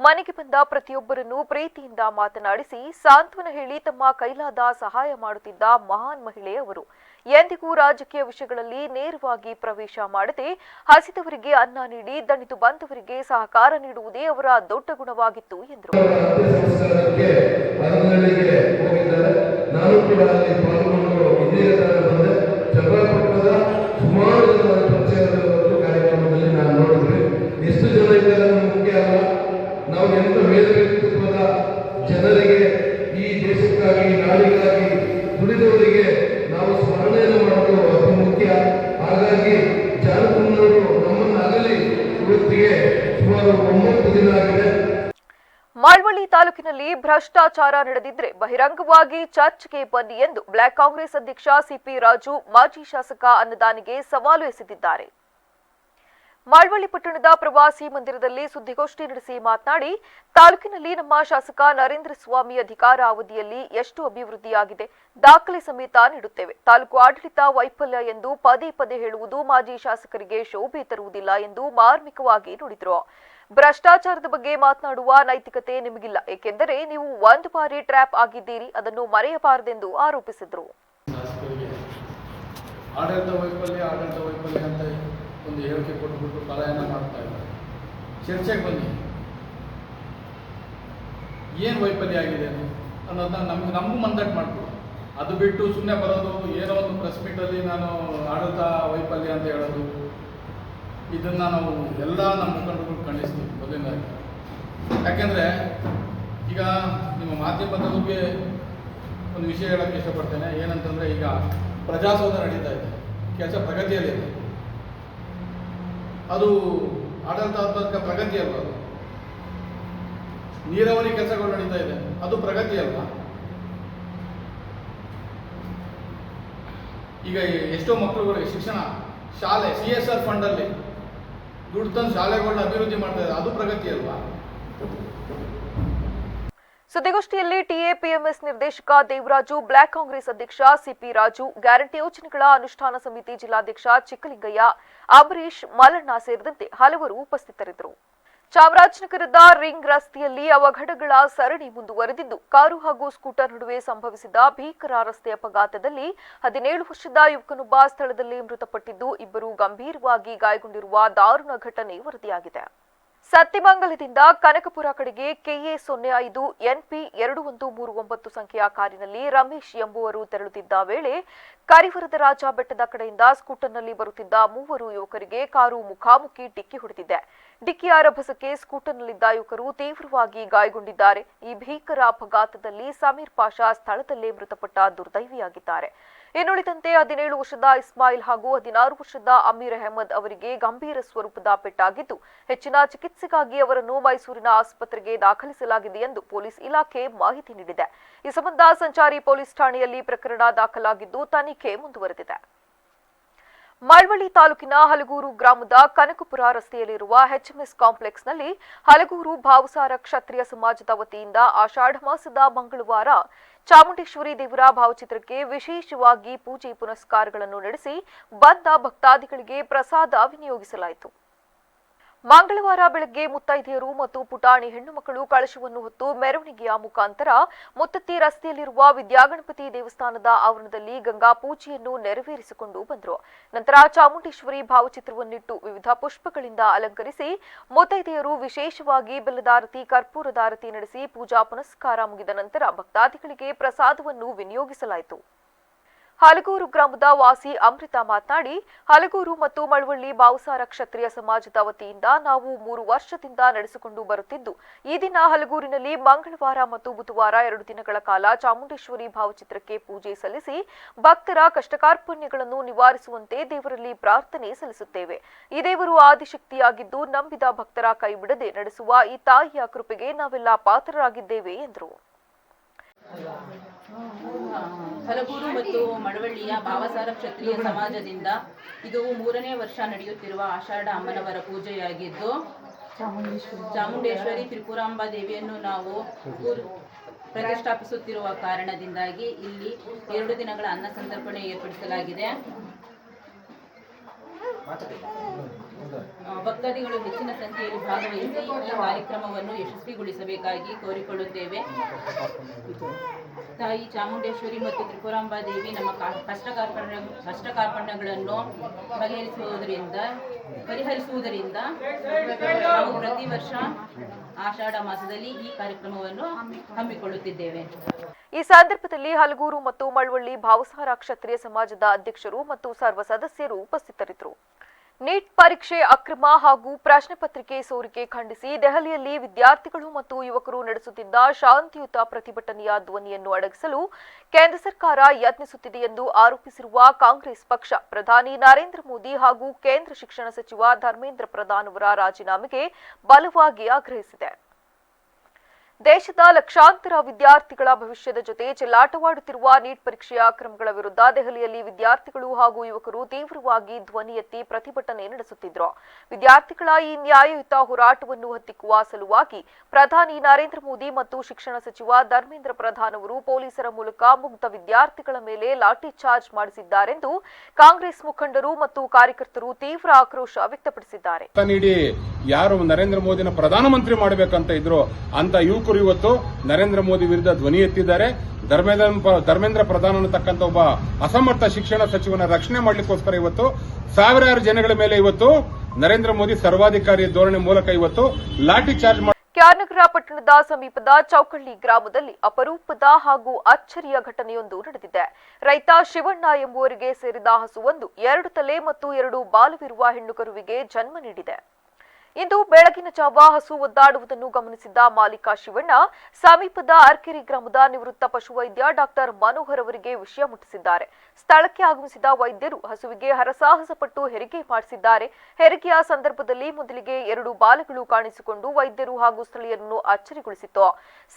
ಮನೆಗೆ ಬಂದ ಪ್ರತಿಯೊಬ್ಬರನ್ನು ಪ್ರೀತಿಯಿಂದ ಮಾತನಾಡಿಸಿ ಸಾಂತ್ವನ ಹೇಳಿ ತಮ್ಮ ಕೈಲಾದ ಸಹಾಯ ಮಾಡುತ್ತಿದ್ದ ಮಹಾನ್ ಮಹಿಳೆ ಅವರು. ಎಂದಿಗೂ ರಾಜಕೀಯ ವಿಷಯಗಳಲ್ಲಿ ನೇರವಾಗಿ ಪ್ರವೇಶ ಮಾಡದೆ ಹಸಿದವರಿಗೆ ಅನ್ನ ನೀಡಿ ದಣಿದು ಬಂದವರಿಗೆ ಸಹಕಾರ ನೀಡುವುದೇ ಅವರ ದೊಡ್ಡ ಗುಣವಾಗಿತ್ತು ಎಂದರು. ನಾನು ಕೂಡ ಅಲ್ಲಿ ಪಾಲ್ಗೊಂಡು ಇದೇ ಬಂದೆ. ಚನ್ನಪಟ್ಟಣದ ಸುಮಾರು ಜನ ಪರಿಚಯದ ಕಾರ್ಯಕ್ರಮದಲ್ಲಿ ನಾನು ನೋಡಿದ್ವಿ. ಎಷ್ಟು ಜನ ಇದ್ದಾರೆ ಮುಖ್ಯ ಅಲ್ಲ, ನಾವು ಎಂತ ಮೇಧ ವ್ಯಕ್ತಿತ್ವದ ಜನರಿಗೆ, ಈ ದೇಶಕ್ಕಾಗಿ ನಾಡಿಗಾಗಿ ದುಡಿದವರಿಗೆ ನಾವು ಸ್ಮರಣೆಯನ್ನು ಮಾಡೋದು ಅತಿ ಮುಖ್ಯ. ಹಾಗಾಗಿ ಜಾನಕಮ್ಮನವರು ನಮ್ಮನ್ನು ಅಗಲಿ ಇವತ್ತಿಗೆ ಸುಮಾರು 9 ದಿನ ಆಗಿದೆ. ಮಳವಳ್ಳಿ ತಾಲೂಕಿನಲ್ಲಿ ಭ್ರಷ್ಟಾಚಾರ ನಡೆದಿದ್ರೆ ಬಹಿರಂಗವಾಗಿ ಚರ್ಚ್ಗೆ ಬನ್ನಿ ಎಂದು ಬ್ಲಾಕ್ ಕಾಂಗ್ರೆಸ್ ಅಧ್ಯಕ್ಷ CP ರಾಜು ಮಾಜಿ ಶಾಸಕ ಅನ್ನದಾನಿಗೆ ಸವಾಲು ಎಸೆದಿದ್ದಾರೆ. ಮಳವಳ್ಳಿ ಪಟ್ಟಣದ ಪ್ರವಾಸಿ ಮಂದಿರದಲ್ಲಿ ಸುದ್ದಿಗೋಷ್ಠಿ ನಡೆಸಿ ಮಾತನಾಡಿ, ತಾಲೂಕಿನಲ್ಲಿ ನಮ್ಮ ಶಾಸಕ ನರೇಂದ್ರ ಸ್ವಾಮಿ ಅಧಿಕಾರ ಅವಧಿಯಲ್ಲಿ ಎಷ್ಟು ಅಭಿವೃದ್ಧಿಯಾಗಿದೆ ದಾಖಲೆ ಸಮೇತ ನೀಡುತ್ತೇವೆ. ತಾಲೂಕು ಆಡಳಿತ ವೈಫಲ್ಯ ಎಂದು ಪದೇ ಪದೇ ಹೇಳುವುದು ಮಾಜಿ ಶಾಸಕರಿಗೆ ಶೋಭೆ ತರುವುದಿಲ್ಲ ಎಂದು ಮಾರ್ಮಿಕವಾಗಿ ನುಡಿದರು. ಭ್ರಷ್ಟಾಚಾರದ ಬಗ್ಗೆ ಮಾತನಾಡುವ ನೈತಿಕತೆ ನಿಮಗಿಲ್ಲ, ಏಕೆಂದರೆ ನೀವು ಒಂದು ಬಾರಿ ಟ್ರ್ಯಾಪ್ ಆಗಿದ್ದೀರಿ, ಅದನ್ನು ಮರೆಯಬಾರದೆಂದು ಆರೋಪಿಸಿದರು. ಆಡಳಿತ ವೈಫಲ್ಯ ಅಂತ ಒಂದು ಹೇಳಿಕೆ ಕೊಟ್ಟುಬಿಟ್ಟು ಪಲಾಯನ ಮಾಡ್ತಾ ಇದ್ದಾರೆ. ಚರ್ಚೆಗೆ ಬನ್ನಿ, ಏನು ವೈಫಲ್ಯ ಆಗಿದೆ ಅನ್ನೋದನ್ನ ನಮಗೂ ಮಂದಟ್ ಮಾಡ್ಬೋದು. ಅದು ಬಿಟ್ಟು ಸುಮ್ಮನೆ ಬರೋದು, ಏನೋ ಒಂದು ಪ್ರೆಸ್ ಮೀಟಲ್ಲಿ ನಾನು ಆಡಳಿತ ವೈಫಲ್ಯ ಅಂತ ಹೇಳೋದು, ಇದನ್ನು ನಾವು ಎಲ್ಲ ನಮ್ಮ ಮುಖಂಡರು ಖಂಡಿಸ್ತೀವಿ ಮೊದಲನೇದಾಗಿ. ಯಾಕೆಂದರೆ ಈಗ ನಿಮ್ಮ ಮಾಧ್ಯಮದವ್ರಿಗೆ ಒಂದು ವಿಷಯ ಹೇಳೋಕ್ಕೆ ಇಷ್ಟಪಡ್ತೇನೆ. ಏನಂತಂದರೆ, ಈಗ ಪ್ರಜಾಸೌಧ ನಡೀತಾ ಇದೆ, ಕೆಲಸ ಪ್ರಗತಿಯಲ್ಲಿದೆ. ಅದು ಆಡಳಿತಾತ್ಮಕ ಪ್ರಗತಿ ಅಲ್ವ? ಅದು ನೀರಾವರಿ ಕೆಲಸಗಳು ನಡೀತಾ ಇದೆ, ಅದು ಪ್ರಗತಿ ಅಲ್ವಾ? ಈಗ ಎಷ್ಟೋ ಮಕ್ಕಳುಗಳಿಗೆ ಶಿಕ್ಷಣ, ಶಾಲೆ CSR ಫಂಡಲ್ಲಿ ದುಡ್ಡು ತಂದು ಶಾಲೆಗಳನ್ನ ಅಭಿವೃದ್ಧಿ ಮಾಡ್ತಾ ಇದ್ದಾರೆ, ಅದು ಪ್ರಗತಿ ಅಲ್ವಾ? ಸುದ್ದಿಗೋಷ್ಠಿಯಲ್ಲಿ TAPMS ನಿರ್ದೇಶಕ ದೇವರಾಜು, ಬ್ಲಾಕ್ ಕಾಂಗ್ರೆಸ್ ಅಧ್ಯಕ್ಷ CP ರಾಜು, ಗ್ಯಾರಂಟಿ ಯೋಜನೆಗಳ ಅನುಷ್ಠಾನ ಸಮಿತಿ ಜಿಲ್ಲಾಧ್ಯಕ್ಷ ಚಿಕ್ಕಲಿಂಗಯ್ಯ, ಅಂಬರೀಶ್, ಮಲ್ಲಣ್ಣ ಸೇರಿದಂತೆ ಹಲವರು ಉಪಸ್ಥಿತರಿದ್ದರು. ಚಾಮರಾಜನಗರದ ರಿಂಗ್ ರಸ್ತೆಯಲ್ಲಿ ಅವಘಡಗಳ ಸರಣಿ ಮುಂದುವರೆದಿದ್ದು, ಕಾರು ಹಾಗೂ ಸ್ಕೂಟರ್ ನಡುವೆ ಸಂಭವಿಸಿದ ಭೀಕರ ರಸ್ತೆ ಅಪಘಾತದಲ್ಲಿ 17 ವರ್ಷದ ಯುವಕನೊಬ್ಬ ಸ್ಥಳದಲ್ಲಿ ಮೃತಪಟ್ಟಿದ್ದು, 2 ಗಂಭೀರವಾಗಿ ಗಾಯಗೊಂಡಿರುವ ದಾರುಣ ಘಟನೆ ವರದಿಯಾಗಿದೆ. ಸತ್ಯಮಂಗಲದಿಂದ ಕನಕಪುರ ಕಡೆಗೆ KA05 NP 2139 ಸಂಖ್ಯೆಯ ಕಾರಿನಲ್ಲಿ ರಮೇಶ್ ಎಂಬುವರು ತೆರಳುತ್ತಿದ್ದ ವೇಳೆ ಕರಿವರದರಾಜ ಬೆಟ್ಟದ ಕಡೆಯಿಂದ ಸ್ಕೂಟರ್ನಲ್ಲಿ ಬರುತ್ತಿದ್ದ ಮೂವರು ಯುವಕರಿಗೆ ಕಾರು ಮುಖಾಮುಖಿ ಡಿಕ್ಕಿ ಹೊಡೆದಿದೆ. ಡಿಕ್ಕಿಯ ರಭಸಕ್ಕೆ ಸ್ಕೂಟರ್ನಲ್ಲಿದ್ದ ಯುವಕರು ತೀವ್ರವಾಗಿ ಗಾಯಗೊಂಡಿದ್ದಾರೆ. ಈ ಭೀಕರ ಅಪಘಾತದಲ್ಲಿ ಸಮೀರ್ ಪಾಷಾ ಸ್ಥಳದಲ್ಲೇ ಮೃತಪಟ್ಟ ದುರ್ದೈವಿಯಾಗಿದ್ದಾರೆ. ಇನ್ನುಳಿದಂತೆ 17 ವರ್ಷದ ಇಸ್ಮಾಯಿಲ್ ಹಾಗೂ 16 ವರ್ಷದ ಅಮೀರ್ ಅಹಮದ್ ಅವರಿಗೆ ಗಂಭೀರ ಸ್ವರೂಪದ ಪೆಟ್ಟಾಗಿದ್ದು ಹೆಚ್ಚಿನ ಚಿಕಿತ್ಸೆಗಾಗಿ ಅವರನ್ನು ಮೈಸೂರಿನ ಆಸ್ಪತ್ರೆಗೆ ದಾಖಲಿಸಲಾಗಿದೆ ಎಂದು ಪೊಲೀಸ್ ಇಲಾಖೆ ಮಾಹಿತಿ ನೀಡಿದೆ. ಈ ಸಂಬಂಧ ಸಂಚಾರಿ ಪೊಲೀಸ್ ಠಾಣೆಯಲ್ಲಿ ಪ್ರಕರಣ ದಾಖಲಾಗಿದ್ದು ತನಿಖೆ ಮುಂದುವರೆದಿದೆ. ಮಳವಳ್ಳಿ ತಾಲೂಕಿನ ಹಲಗೂರು ಗ್ರಾಮದ ಕನಕಪುರ ರಸ್ತೆಯಲ್ಲಿರುವ HMS ಕಾಂಪ್ಲೆಕ್ಸ್ನಲ್ಲಿ ಹಲಗೂರು ಭಾವಸಾರ ಕ್ಷತ್ರಿಯ ಸಮಾಜದ ವತಿಯಿಂದ ಆಷಾಢ ಮಾಸದ ಮಂಗಳವಾರ ಚಾಮುಂಡೇಶ್ವರಿ ದೇವರ ಭಾವಚಿತ್ರಕ್ಕೆ ವಿಶೇಷವಾಗಿ ಪೂಜೆ ಪುನಸ್ಕಾರಗಳನ್ನು ನಡೆಸಿ ಬಂದ ಭಕ್ತಾದಿಗಳಿಗೆ ಪ್ರಸಾದ ವಿನಿಯೋಗಿಸಲಾಯಿತು. ಮಂಗಳವಾರ ಬೆಳಗ್ಗೆ ಮುತ್ತೈದೆಯರು ಮತ್ತು ಪುಟಾಣಿ ಹೆಣ್ಣು ಮಕ್ಕಳು ಕಳಶವನ್ನು ಹೊತ್ತು ಮೆರವಣಿಗೆಯ ಮುಖಾಂತರ ಮುತ್ತತ್ತಿ ರಸ್ತೆಯಲ್ಲಿರುವ ವಿದ್ಯಾಗಣಪತಿ ದೇವಸ್ಥಾನದ ಆವರಣದಲ್ಲಿ ಗಂಗಾ ಪೂಜೆಯನ್ನು ನೆರವೇರಿಸಿಕೊಂಡು ಬಂದರು. ನಂತರ ಚಾಮುಂಡೇಶ್ವರಿ ಭಾವಚಿತ್ರವನ್ನಿಟ್ಟು ವಿವಿಧ ಪುಷ್ಪಗಳಿಂದ ಅಲಂಕರಿಸಿ ಮುತ್ತೈದೆಯರು ವಿಶೇಷವಾಗಿ ಬೆಲ್ಲದಾರತಿ, ಕರ್ಪೂರದಾರತಿ ನಡೆಸಿ ಪೂಜಾ ಪುನಸ್ಕಾರ ಮುಗಿದ ನಂತರ ಭಕ್ತಾದಿಗಳಿಗೆ ಪ್ರಸಾದವನ್ನು ವಿನಿಯೋಗಿಸಲಾಯಿತು. ಹಲಗೂರು ಗ್ರಾಮದ ವಾಸಿ ಅಮೃತ ಮಾತನಾಡಿ, ಹಲಗೂರು ಮತ್ತು ಮಳವಳ್ಳಿ ಭಾವಸಾರ ಕ್ಷತ್ರಿಯ ಸಮಾಜದ ವತಿಯಿಂದ ನಾವು 3 ವರ್ಷದಿಂದ ನಡೆಸಿಕೊಂಡು ಬರುತ್ತಿದ್ದು, ಈ ದಿನ ಹಲಗೂರಿನಲ್ಲಿ ಮಂಗಳವಾರ ಮತ್ತು ಬುಧವಾರ 2 ದಿನಗಳ ಕಾಲ ಚಾಮುಂಡೇಶ್ವರಿ ಭಾವಚಿತ್ರಕ್ಕೆ ಪೂಜೆ ಸಲ್ಲಿಸಿ ಭಕ್ತರ ಕಷ್ಟಕಾರ್ಪಣ್ಯಗಳನ್ನು ನಿವಾರಿಸುವಂತೆ ದೇವರಲ್ಲಿ ಪ್ರಾರ್ಥನೆ ಸಲ್ಲಿಸುತ್ತೇವೆ. ಈ ದೇವರು ಆದಿಶಕ್ತಿಯಾಗಿದ್ದು ನಂಬಿದ ಭಕ್ತರ ಕೈಬಿಡದೆ ನಡೆಸುವ ಈ ತಾಯಿಯ ಕೃಪೆಗೆ ನಾವೆಲ್ಲ ಪಾತ್ರರಾಗಿದ್ದೇವೆ ಎಂದರು. ಹಲಗೂರು ಮತ್ತು ಮಳವಳ್ಳಿಯ ಭಾವಸಾರ ಕ್ಷತ್ರಿಯ ಸಮಾಜದಿಂದ ಇದು 3ನೇ ವರ್ಷ ನಡೆಯುತ್ತಿರುವ ಆಷಾಢ ಅಮ್ಮನವರ ಪೂಜೆಯಾಗಿದ್ದು, ಚಾಮುಂಡೇಶ್ವರಿ ತ್ರಿಪುರಾಂಬಾ ದೇವಿಯನ್ನು ನಾವು ಪ್ರತಿಷ್ಠಾಪಿಸುತ್ತಿರುವ ಕಾರಣದಿಂದಾಗಿ ಇಲ್ಲಿ 2 ದಿನಗಳ ಅನ್ನ ಸಂತರ್ಪಣೆ ಏರ್ಪಡಿಸಲಾಗಿದೆ. ಭಕ್ತಾದಿಗಳು ಹೆಚ್ಚಿನ ಸಂಖ್ಯೆಯಲ್ಲಿ ಭಾಗವಹಿಸಿ ಈ ಕಾರ್ಯಕ್ರಮವನ್ನು ಯಶಸ್ವಿಗೊಳಿಸಬೇಕಾಗಿ ಕೋರಿಕೊಳ್ಳುತ್ತೇವೆ. ತಾಯಿ ಚಾಮುಂಡೇಶ್ವರಿ ಮತ್ತು ತ್ರಿಪುರಾಂಬಾ ದೇವಿ ನಮ್ಮ ಕಷ್ಟಕಾರ್ಪಣ್ಯಗಳನ್ನು ಪರಿಹರಿಸುವುದರಿಂದ ನಾವು ಪ್ರತಿ ವರ್ಷ ಆಷಾಢ ಮಾಸದಲ್ಲಿ ಈ ಕಾರ್ಯಕ್ರಮವನ್ನು ಹಮ್ಮಿಕೊಳ್ಳುತ್ತಿದ್ದೇವೆ. ಈ ಸಂದರ್ಭದಲ್ಲಿ ಹಲಗೂರು ಮತ್ತು ಮಳವಳ್ಳಿ ಭಾವಸಾರ ಕ್ಷತ್ರಿಯ ಸಮಾಜದ ಅಧ್ಯಕ್ಷರು ಮತ್ತು ಸರ್ವ ಸದಸ್ಯರು ಉಪಸ್ಥಿತರಿದ್ದರು. ನೀಟ್ ಪರೀಕ್ಷೆ ಅಕ್ರಮ ಹಾಗೂ ಪ್ರಶ್ನೆ ಪತ್ರಿಕೆ ಸೋರಿಕೆ ಖಂಡಿಸಿ ದೆಹಲಿಯಲ್ಲಿ ವಿದ್ಯಾರ್ಥಿಗಳು ಮತ್ತು ಯುವಕರು ನಡೆಸುತ್ತಿದ್ದ ಶಾಂತಿಯುತ ಪ್ರತಿಭಟನೆಯ ಧ್ವನಿಯನ್ನು ಅಡಗಿಸಲು ಕೇಂದ್ರ ಸರ್ಕಾರ ಯತ್ನಿಸುತ್ತಿದೆ ಎಂದು ಆರೋಪಿಸಿರುವ ಕಾಂಗ್ರೆಸ್ ಪಕ್ಷ ಪ್ರಧಾನಿ ನರೇಂದ್ರ ಮೋದಿ ಹಾಗೂ ಕೇಂದ್ರ ಶಿಕ್ಷಣ ಸಚಿವ ಧರ್ಮೇಂದ್ರ ಪ್ರಧಾನ್ ಅವರ ರಾಜೀನಾಮೆಗೆ ಬಲವಾಗಿ ಆಗ್ರಹಿಸಿದೆ. ದೇಶದ ಲಕ್ಷಾಂತರ ವಿದ್ಯಾರ್ಥಿಗಳ ಭವಿಷ್ಯದ ಜೊತೆ ಚೆಲ್ಲಾಟವಾಡುತ್ತಿರುವ ನೀಟ್ ಪರೀಕ್ಷೆಯ ಅಕ್ರಮಗಳ ವಿರುದ್ಧ ದೆಹಲಿಯಲ್ಲಿ ವಿದ್ಯಾರ್ಥಿಗಳು ಹಾಗೂ ಯುವಕರು ತೀವ್ರವಾಗಿ ಧ್ವನಿ ಎತ್ತಿ ಪ್ರತಿಭಟನೆ ನಡೆಸುತ್ತಿದ್ದರು. ವಿದ್ಯಾರ್ಥಿಗಳ ಈ ನ್ಯಾಯಯುತ ಹೋರಾಟವನ್ನು ಹತ್ತಿಕ್ಕುವ ಸಲುವಾಗಿ ಪ್ರಧಾನಿ ನರೇಂದ್ರ ಮೋದಿ ಮತ್ತು ಶಿಕ್ಷಣ ಸಚಿವ ಧರ್ಮೇಂದ್ರ ಪ್ರಧಾನ್ ಅವರು ಪೊಲೀಸರ ಮೂಲಕ ಮುಗ್ಧ ವಿದ್ಯಾರ್ಥಿಗಳ ಮೇಲೆ ಲಾಠಿ ಚಾರ್ಜ್ ಮಾಡಿಸಿದ್ದಾರೆಂದು ಕಾಂಗ್ರೆಸ್ ಮುಖಂಡರು ಮತ್ತು ಕಾರ್ಯಕರ್ತರು ತೀವ್ರ ಆಕ್ರೋಶ ವ್ಯಕ್ತಪಡಿಸಿದ್ದಾರೆ. ಯಾರು ನರೇಂದ್ರ ಮೋದಿನ ಪ್ರಧಾನಮಂತ್ರಿ ಮಾಡಬೇಕಂತ ಇದ್ರು ಅಂತ ಯುವಕರು ಇವತ್ತು ನರೇಂದ್ರ ಮೋದಿ ವಿರುದ್ಧ ಧ್ವನಿ ಎತ್ತಿದ್ದಾರೆ. ಧರ್ಮೇಂದ್ರ ಪ್ರಧಾನ್ ಅನ್ನತಕ್ಕಂಥ ಒಬ್ಬ ಅಸಮರ್ಥ ಶಿಕ್ಷಣ ಸಚಿವನ ರಕ್ಷಣೆ ಮಾಡಲಿಕ್ಕೋಸ್ಕರ ಇವತ್ತು ಸಾವಿರಾರು ಜನಗಳ ಮೇಲೆ ಇವತ್ತು ನರೇಂದ್ರ ಮೋದಿ ಸರ್ವಾಧಿಕಾರಿ ಧೋರಣೆ ಮೂಲಕ ಇವತ್ತು ಲಾಠಿ ಚಾರ್ಜ್ ಮಾಡಿ. ಕ್ಯಾನಗರ ಪಟ್ಟಣದ ಸಮೀಪದ ಚೌಕಳ್ಳಿ ಗ್ರಾಮದಲ್ಲಿ ಅಪರೂಪದ ಹಾಗೂ ಅಚ್ಚರಿಯ ಘಟನೆಯೊಂದು ನಡೆದಿದೆ. ರೈತ ಶಿವಣ್ಣ ಎಂಬುವರಿಗೆ ಸೇರಿದ ಹಸುವೊಂದು 2 ತಲೆ ಮತ್ತು 2 ಬಾಲವಿರುವ ಹೆಣ್ಣು ಕರುವಿಗೆ ಜನ್ಮ ನೀಡಿದೆ. ಇಂದು ಬೆಳಗಿನ ಜಾವ ಹಸು ಒದ್ದಾಡುವುದನ್ನು ಗಮನಿಸಿದ್ದ ಮಾಲೀಕ ಶಿವಣ್ಣ ಸಮೀಪದ ಅರ್ಕೆರೆ ಗ್ರಾಮದ ನಿವೃತ್ತ ಪಶುವೈದ್ಯ ಡಾಕ್ಟರ್ ಮನೋಹರ್ ಅವರಿಗೆ ವಿಷಯ ಮುಟ್ಟಿಸಿದ್ದಾರೆ. ಸ್ಥಳಕ್ಕೆ ಆಗಮಿಸಿದ ವೈದ್ಯರು ಹಸುವಿಗೆ ಹರಸಾಹಸ ಪಟ್ಟು ಹೆರಿಗೆ ಮಾಡಿಸಿದ್ದಾರೆ. ಹೆರಿಗೆಯ ಸಂದರ್ಭದಲ್ಲಿ ಮೊದಲಿಗೆ 2 ಬಾಲಗಳು ಕಾಣಿಸಿಕೊಂಡು ವೈದ್ಯರು ಹಾಗೂ ಸ್ಥಳೀಯರನ್ನು ಅಚ್ಚರಿಗೊಳಿಸಿತ್ತು.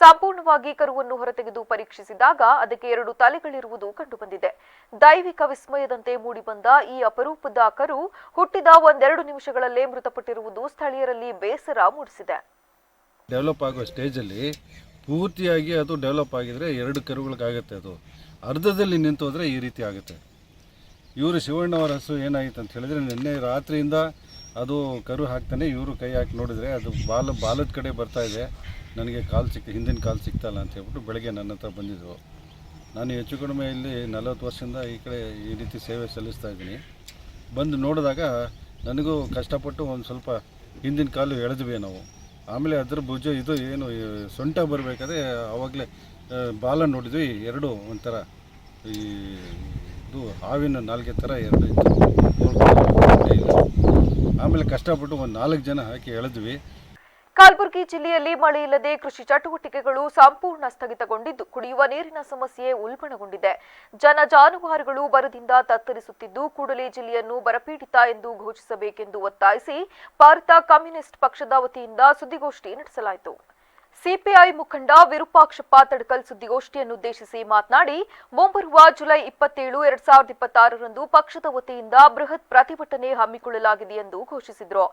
ಸಂಪೂರ್ಣವಾಗಿ ಕರುವನ್ನು ಹೊರತೆಗೆದು ಪರೀಕ್ಷಿಸಿದಾಗ ಅದಕ್ಕೆ 2 ತಲೆಗಳಿರುವುದು ಕಂಡುಬಂದಿದೆ. ದೈವಿಕ ವಿಸ್ಮಯದಂತೆ ಮೂಡಿಬಂದ ಈ ಅಪರೂಪದ ಕರು ಹುಟ್ಟಿದ 1-2 ನಿಮಿಷಗಳಲ್ಲೇ ಮೃತಪಟ್ಟಿರುವುದು ಸ್ಥಳೀಯರಲ್ಲಿ ಬೇಸರ ಮೂಡಿಸಿದೆ. ಡೆವಲಪ್ ಆಗೋ ಸ್ಟೇಜಲ್ಲಿ ಪೂರ್ತಿಯಾಗಿ ಅದು ಡೆವಲಪ್ ಆಗಿದ್ರೆ 2 ಕರುಗಳಿಗಾಗುತ್ತೆ. ಅದು ಅರ್ಧದಲ್ಲಿ ನಿಂತು ಹೋದರೆ ಈ ರೀತಿ ಆಗುತ್ತೆ. ಇವರು ಶಿವಣ್ಣವರ ಹಸು ಏನಾಗಿತ್ತು ಅಂತ ಹೇಳಿದ್ರೆ ನಿನ್ನೆ ರಾತ್ರಿಯಿಂದ ಅದು ಕರು ಹಾಕ್ತಾನೆ. ಇವರು ಕೈ ಹಾಕಿ ನೋಡಿದರೆ ಅದು ಬಾಲದ ಕಡೆ ಬರ್ತಾ ಇದೆ. ನನಗೆ ಹಿಂದಿನ ಕಾಲು ಸಿಗ್ತಾಯಿಲ್ಲ ಅಂತ ಹೇಳ್ಬಿಟ್ಟು ಬೆಳಗ್ಗೆ ನನ್ನ ಹತ್ರ ಬಂದಿದ್ದರು. ನಾನು ಹೆಚ್ಚು ಕಡಿಮೆ ಇಲ್ಲಿ 40 ವರ್ಷದಿಂದ ಈ ಕಡೆ ಈ ರೀತಿ ಸೇವೆ ಸಲ್ಲಿಸ್ತಾ ಇದ್ದೀನಿ. ಬಂದು ನೋಡಿದಾಗ ನನಗೂ ಕಷ್ಟಪಟ್ಟು ಒಂದು ಸ್ವಲ್ಪ ಹಿಂದಿನ ಕಾಲು ಎಳೆದ್ವಿ ನಾವು. ಆಮೇಲೆ ಅದ್ರ ಭುಜ ಇದು ಏನು ಸೊಂಟ ಬರಬೇಕಾದ್ರೆ ಆವಾಗಲೇ ಬಾಲ ನೋಡಿದ್ವಿ, ಎರಡು ಒಂಥರ ಈ ಇದು ಹಾವಿನ ನಾಲ್ಗೆ ಥರ ಎರಡು ಇತ್ತು. ಆಮೇಲೆ ಕಷ್ಟಪಟ್ಟು ಒಂದು 4 ಜನ ಹಾಕಿ ಎಳೆದ್ವಿ. ಕಲಬುರಗಿ ಜಿಲ್ಲೆಯಲ್ಲಿ ಮಳೆ ಇಲ್ಲದೆ ಕೃಷಿ ಚಟುವಟಿಕೆಗಳು ಸಂಪೂರ್ಣ ಸ್ಥಗಿತಗೊಂಡಿದ್ದು ಕುಡಿಯುವ ನೀರಿನ ಸಮಸ್ಯೆ ಉಲ್ಬಣಗೊಂಡಿದೆ. ಜನ ಜಾನುವಾರುಗಳು ಬರದಿಂದ ತತ್ತರಿಸುತ್ತಿದ್ದು ಕೂಡಲೇ ಜಿಲ್ಲೆಯನ್ನು ಬರಪೀಡಿತ ಎಂದು ಘೋಷಿಸಬೇಕೆಂದು ಒತ್ತಾಯಿಸಿ ಭಾರತ ಕಮ್ಯುನಿಸ್ಟ್ ಪಕ್ಷದ ವತಿಯಿಂದ ಸುದ್ದಿಗೋಷ್ಠಿ ನಡೆಸಲಾಯಿತು. ಸಿಪಿಐ ಮುಖಂಡ ವಿರೂಪಾಕ್ಷಪ್ಪ ತಡಕಲ್ ಸುದ್ದಿಗೋಷ್ಠಿಯನ್ನುದ್ದೇಶಿಸಿ ಮಾತನಾಡಿ, ಮುಂಬರುವ ಜುಲೈ 27, 2026ರಂದು ಪಕ್ಷದ ವತಿಯಿಂದ ಬೃಹತ್ ಪ್ರತಿಭಟನೆ ಹಮ್ಮಿಕೊಳ್ಳಲಾಗಿದೆ ಎಂದು ಘೋಷಿಸಿದರು.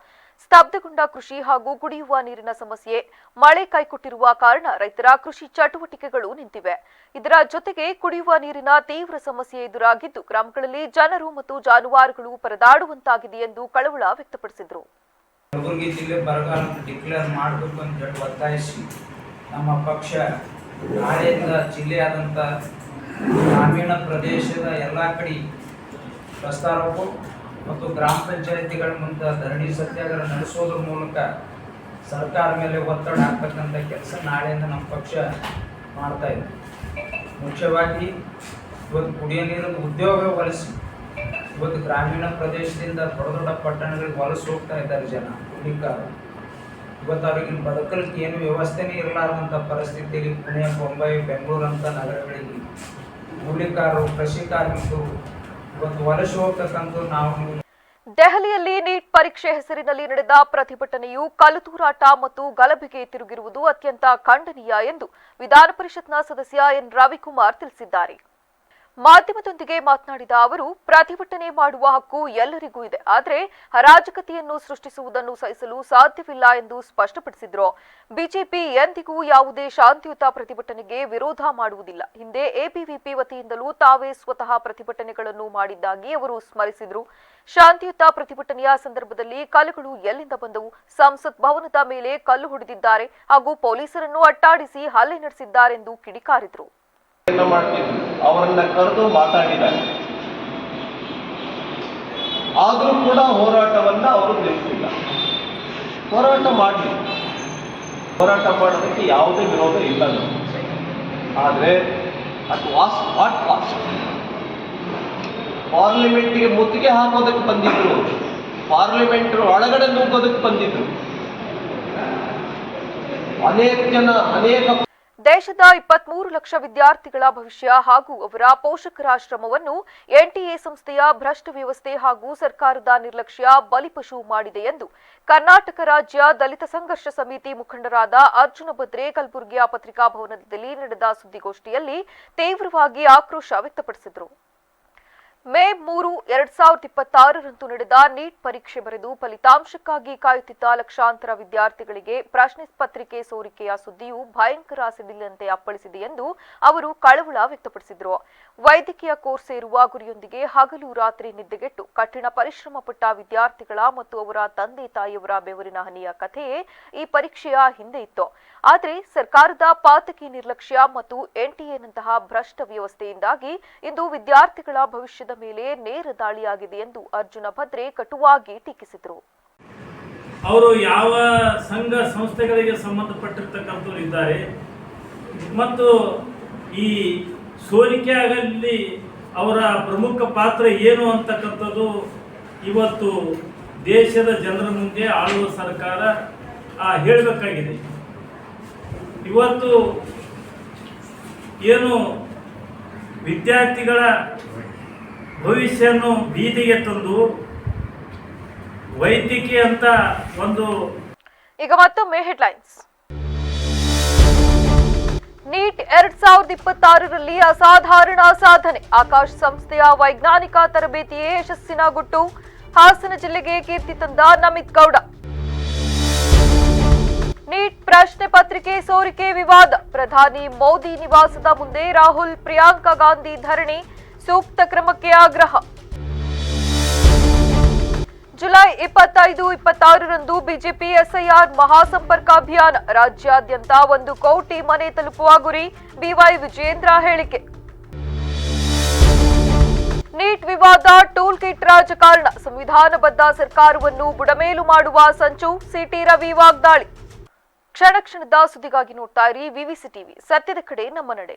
ಸ್ತಬ್ಧಗೊಂಡ ಕೃಷಿ ಹಾಗೂ ಕುಡಿಯುವ ನೀರಿನ ಸಮಸ್ಯೆ, ಮಳೆ ಕೈಕೊಟ್ಟಿರುವ ಕಾರಣ ರೈತರ ಕೃಷಿ ಚಟುವಟಿಕೆಗಳು ನಿಂತಿವೆ. ಇದರ ಜೊತೆಗೆ ಕುಡಿಯುವ ನೀರಿನ ತೀವ್ರ ಸಮಸ್ಯೆ ಎದುರಾಗಿದ್ದು ಗ್ರಾಮಗಳಲ್ಲಿ ಜನರು ಮತ್ತು ಜಾನುವಾರುಗಳು ಪರದಾಡುವಂತಾಗಿದೆ ಎಂದು ಕಳವಳ ವ್ಯಕ್ತಪಡಿಸಿದರು. ಕಲಬುರಗಿ ಜಿಲ್ಲೆ ಬರಗಾಲ ಡಿಕ್ಲೇರ್ ಮಾಡಬೇಕು ಅಂತ ಹೇಳಿ ಒತ್ತಾಯಿಸಿ ನಮ್ಮ ಪಕ್ಷ ನಾಳೆಯಿಂದ ಜಿಲ್ಲೆಯಾದಂಥ ಗ್ರಾಮೀಣ ಪ್ರದೇಶದ ಎಲ್ಲ ಕಡೆ ಪ್ರಸ್ತಾರೋಪ ಮತ್ತು ಗ್ರಾಮ ಪಂಚಾಯತಿಗಳ ಮುಂದೆ ಧರಣಿ ಸತ್ಯಾಗ್ರಹ ನಡೆಸೋದ್ರ ಮೂಲಕ ಸರ್ಕಾರ ಮೇಲೆ ಒತ್ತಡ ಹಾಕ್ತಕ್ಕಂಥ ಕೆಲಸ ನಾಳೆಯಿಂದ ನಮ್ಮ ಪಕ್ಷ ಮಾಡ್ತಾ ಇದೆ. ಮುಖ್ಯವಾಗಿ ಇವತ್ತು ಕುಡಿಯೋ ನೀರಿನ ಉದ್ಯೋಗ ವಲಸಿ ಇವತ್ತು ಗ್ರಾಮೀಣ ಪ್ರದೇಶದಿಂದ ದೊಡ್ಡ ದೊಡ್ಡ ಪಟ್ಟಣಗಳಿಗೆ ವಲಸೆ ಹೋಗ್ತಾ ಇದ್ದಾರೆ ಜನ ಕೂಲಿಕಾರರು. ಇವತ್ತು ಅವ್ರಿಗೆ ಬದುಕಲಿಕ್ಕೆ ಏನು ವ್ಯವಸ್ಥೆನೇ ಇರಲಾರ್ದಂಥ ಪರಿಸ್ಥಿತಿಯಲ್ಲಿ ಪುಣೆ, ಮುಂಬೈ, ಬೆಂಗಳೂರು ಅಂತ ನಗರಗಳಿಗೆ ಕೂಲಿಕಾರರು, ಕೃಷಿ ಕಾರ್ಮಿಕರು ಇವತ್ತು ವಲಸೆ ಹೋಗ್ತಕ್ಕಂಥ ನಾವು. ದೆಹಲಿಯಲ್ಲಿ ನೀಟ್ ಪರೀಕ್ಷೆ ಹೆಸರಿನಲ್ಲಿ ನಡೆದ ಪ್ರತಿಭಟನೆಯು ಕಲ್ಲುತೂರಾಟ ಮತ್ತು ಗಲಭೆಗೆ ತಿರುಗಿರುವುದು ಅತ್ಯಂತ ಖಂಡನೀಯ ಎಂದು ವಿಧಾನ ಪರಿಷತ್ನ ಸದಸ್ಯ ಎನ್ ರವಿಕುಮಾರ್ ತಿಳಿಸಿದ್ದಾರೆ. ಮಾಧ್ಯಮದೊಂದಿಗೆ ಮಾತನಾಡಿದ ಅವರು, ಪ್ರತಿಭಟನೆ ಮಾಡುವ ಹಕ್ಕು ಎಲ್ಲರಿಗೂ ಇದೆ, ಆದರೆ ಅರಾಜಕತೆಯನ್ನು ಸೃಷ್ಟಿಸುವುದನ್ನು ಸಹಿಸಲು ಸಾಧ್ಯವಿಲ್ಲ ಎಂದು ಸ್ಪಷ್ಟಪಡಿಸಿದರು. ಬಿಜೆಪಿ ಎಂದಿಗೂ ಯಾವುದೇ ಶಾಂತಿಯುತ ಪ್ರತಿಭಟನೆಗೆ ವಿರೋಧ ಮಾಡುವುದಿಲ್ಲ. ಹಿಂದೆ ಎಬಿವಿಪಿ ವತಿಯಿಂದಲೂ ತಾವೇ ಸ್ವತಃ ಪ್ರತಿಭಟನೆಗಳನ್ನು ಮಾಡಿದ್ದಾಗಿ ಅವರು ಸ್ಮರಿಸಿದರು. ಶಾಂತಿಯುತ ಪ್ರತಿಭಟನೆಯ ಸಂದರ್ಭದಲ್ಲಿ ಕಲ್ಲುಗಳು ಎಲ್ಲಿಂದ ಬಂದವು? ಸಂಸತ್ ಭವನದ ಮೇಲೆ ಕಲ್ಲು ಹೊಡೆದಿದ್ದಾರೆ ಹಾಗೂ ಪೊಲೀಸರನ್ನು ಅಟ್ಟಾಡಿಸಿ ಹಲ್ಲೆ ನಡೆಸಿದ್ದಾರೆಂದು ಕಿಡಿಕಾರಿದರು. ಅವರನ್ನ ಕರೆದು ಮಾತಾಡಿದ್ದಾರೆ. ಆದರೂ ಕೂಡ ಹೋರಾಟವನ್ನ ಅವರು ನಿಲ್ಲಿಸಿಲ್ಲ. ಹೋರಾಟ ಮಾಡಲಿ, ಹೋರಾಟ ಮಾಡೋದಕ್ಕೆ ಯಾವುದೇ ವಿರೋಧ ಇಲ್ಲ. ಆದರೆ ಅಟ್ ವಾಟ್ ಕಾಸ್ಟ್? ಪಾರ್ಲಿಮೆಂಟ್ಗೆ ಮುತ್ತಿಗೆ ಹಾಕೋದಕ್ಕೆ ಬಂದಿದ್ರು, ಪಾರ್ಲಿಮೆಂಟ್ ಒಳಗಡೆ ನುಗ್ಗೋದಕ್ಕೆ ಬಂದಿದ್ರು. ಅನೇಕ ದೇಶದ 23 ಲಕ್ಷ ವಿದ್ಯಾರ್ಥಿಗಳ ಭವಿಷ್ಯ ಹಾಗೂ ಅವರ ಪೋಷಕರ ಶ್ರಮವನ್ನು ಎನ್ಟಿಎ ಸಂಸ್ಥೆಯ ಭ್ರಷ್ಟ ವ್ಯವಸ್ಥೆ ಹಾಗೂ ಸರ್ಕಾರದ ನಿರ್ಲಕ್ಷ್ಯ ಬಲಿಪಶು ಮಾಡಿದೆ ಎಂದು ಕರ್ನಾಟಕ ರಾಜ್ಯ ದಲಿತ ಸಂಘರ್ಷ ಸಮಿತಿ ಮುಖಂಡರಾದ ಅರ್ಜುನ ಭದ್ರೆ ಕಲಬುರಗಿಯ ಪತ್ರಿಕಾ ಭವನದಲ್ಲಿ ನಡೆದ ಸುದ್ದಿಗೋಷ್ಠಿಯಲ್ಲಿ ತೀವ್ರವಾಗಿ ಆಕ್ರೋಶ ವ್ಯಕ್ತಪಡಿಸಿದರು. ಮೇ 3, 2026ರಂದು ನಡೆದ ನೀಟ್ ಪರೀಕ್ಷೆ ಬರೆದು ಫಲಿತಾಂಶಕ್ಕಾಗಿ ಕಾಯುತ್ತಿದ್ದ ಲಕ್ಷಾಂತರ ವಿದ್ಯಾರ್ಥಿಗಳಿಗೆ ಪ್ರಶ್ನೆ ಪತ್ರಿಕೆ ಸೋರಿಕೆಯ ಸುದ್ದಿಯು ಭಯಂಕರ ಸಿಡಿಲಂತೆ ಅಪ್ಪಳಿಸಿದೆ ಎಂದು ಅವರು ಕಳವಳ ವ್ಯಕ್ತಪಡಿಸಿದರು. ವೈದ್ಯಕೀಯ ಕೋರ್ಸ್ ಸೇರುವ ಗುರಿಯೊಂದಿಗೆ ಹಗಲು ರಾತ್ರಿ ನಿದ್ದೆಗೆಟ್ಟು ಕಠಿಣ ಪರಿಶ್ರಮ ಪಟ್ಟ ವಿದ್ಯಾರ್ಥಿಗಳ ಮತ್ತು ಅವರ ತಂದೆ ತಾಯಿಯವರ ಬೆವರಿನ ಹನಿಯ ಕಥೆಯೇ ಈ ಪರೀಕ್ಷೆಯ ಹಿಂದೆ ಇತ್ತು. ಆದರೆ ಸರ್ಕಾರದ ಪಾತಕಿ ನಿರ್ಲಕ್ಷ್ಯ ಮತ್ತು ಎನ್ಟಿಎನಂತಹ ಭ್ರಷ್ಟ ವ್ಯವಸ್ಥೆಯಿಂದಾಗಿ ಇಂದು ವಿದ್ಯಾರ್ಥಿಗಳ ಭವಿಷ್ಯದ ಮೇಲೆ ನೇರ ದಾಳಿಯಾಗಿದೆ ಎಂದು ಅರ್ಜುನ ಭದ್ರೆ ಕಟುವಾಗಿ ಟೀಕಿಸಿದರು. ಅವರು ಯಾವ ಸಂಘ ಸಂಸ್ಥೆಗಳಿಗೆ ಸಂಬಂಧಪಟ್ಟಿರ್ತಕ್ಕಂಥವ್ರು ಇದ್ದಾರೆ ಮತ್ತು ಈ ಸೋರಿಕೆ ಆಗಲಿ ಅವರ ಪ್ರಮುಖ ಪಾತ್ರ ಏನು ಅಂತಕ್ಕಂಥದ್ದು ಇವತ್ತು ದೇಶದ ಜನರ ಮುಂದೆ ಆಳುವ ಸರ್ಕಾರ ಹೇಳಬೇಕಾಗಿದೆ. ಇವತ್ತು ಏನು ವಿದ್ಯಾರ್ಥಿಗಳ ಭವಿಷ್ಯವನ್ನು ಬೀದಿಗೆ ತಂದು ವೈದ್ಯಕೀಯ ಅಂತ ಒಂದು. ಈಗ ಮತ್ತೊಮ್ಮೆ ಹೆಡ್ಲೈನ್ಸ್. ನೀಟ್ 2026ರಲ್ಲಿ ಅಸಾಧಾರಣ ಸಾಧನೆ, ಆಕಾಶ್ ಸಂಸ್ಥೆಯ ವೈಜ್ಞಾನಿಕ ತರಬೇತಿಯೇ ಯಶಸ್ಸಿನ ಗುಟ್ಟು, ಹಾಸನ ಜಿಲ್ಲೆಗೆ ಕೀರ್ತಿ ತಂದ ನಮಿತ್ ಗೌಡ. ನೀಟ್ ಪ್ರಶ್ನೆ ಪತ್ರಿಕೆ ಸೋರಿಕೆ ವಿವಾದ, ಪ್ರಧಾನಿ ಮೋದಿ ನಿವಾಸದ ಮುಂದೆ ರಾಹುಲ್ ಪ್ರಿಯಾಂಕಾ ಗಾಂಧಿ ಧರಣಿ, ಸೂಕ್ತ ಕ್ರಮಕ್ಕೆ ಆಗ್ರಹ. ಜುಲೈ 25, 26ರಂದು ಬಿಜೆಪಿ ಎಸ್ಐಆರ್ ಮಹಾಸಂಪರ್ಕ ಅಭಿಯಾನ, ರಾಜ್ಯಾದ್ಯಂತ 1 ಕೋಟಿ ಮನೆ ತಲುಪುವ ಗುರಿ, ಬಿವೈ ವಿಜೇಂದ್ರ ಹೇಳಿಕೆ. ನೀಟ್ ವಿವಾದ, ಟೂಲ್ ಕಿಟ್ ರಾಜಕಾರಣ, ಸಂವಿಧಾನಬದ್ಧ ಸರ್ಕಾರವನ್ನು ಬುಡಮೇಲು ಮಾಡುವ ಸಂಚು, ಸಿಟಿ ರವಿ ವಾಗ್ದಾಳಿ. ಕ್ಷಣ ಕ್ಷಣದ ಸುದ್ದಿಗಾಗಿ ನೋಡ್ತಾ ಇರಿ ವಿವಿಸಿ ಟಿವಿ, ಸತ್ಯದ ಕಡೆ ನಮ್ಮ ನಡೆ.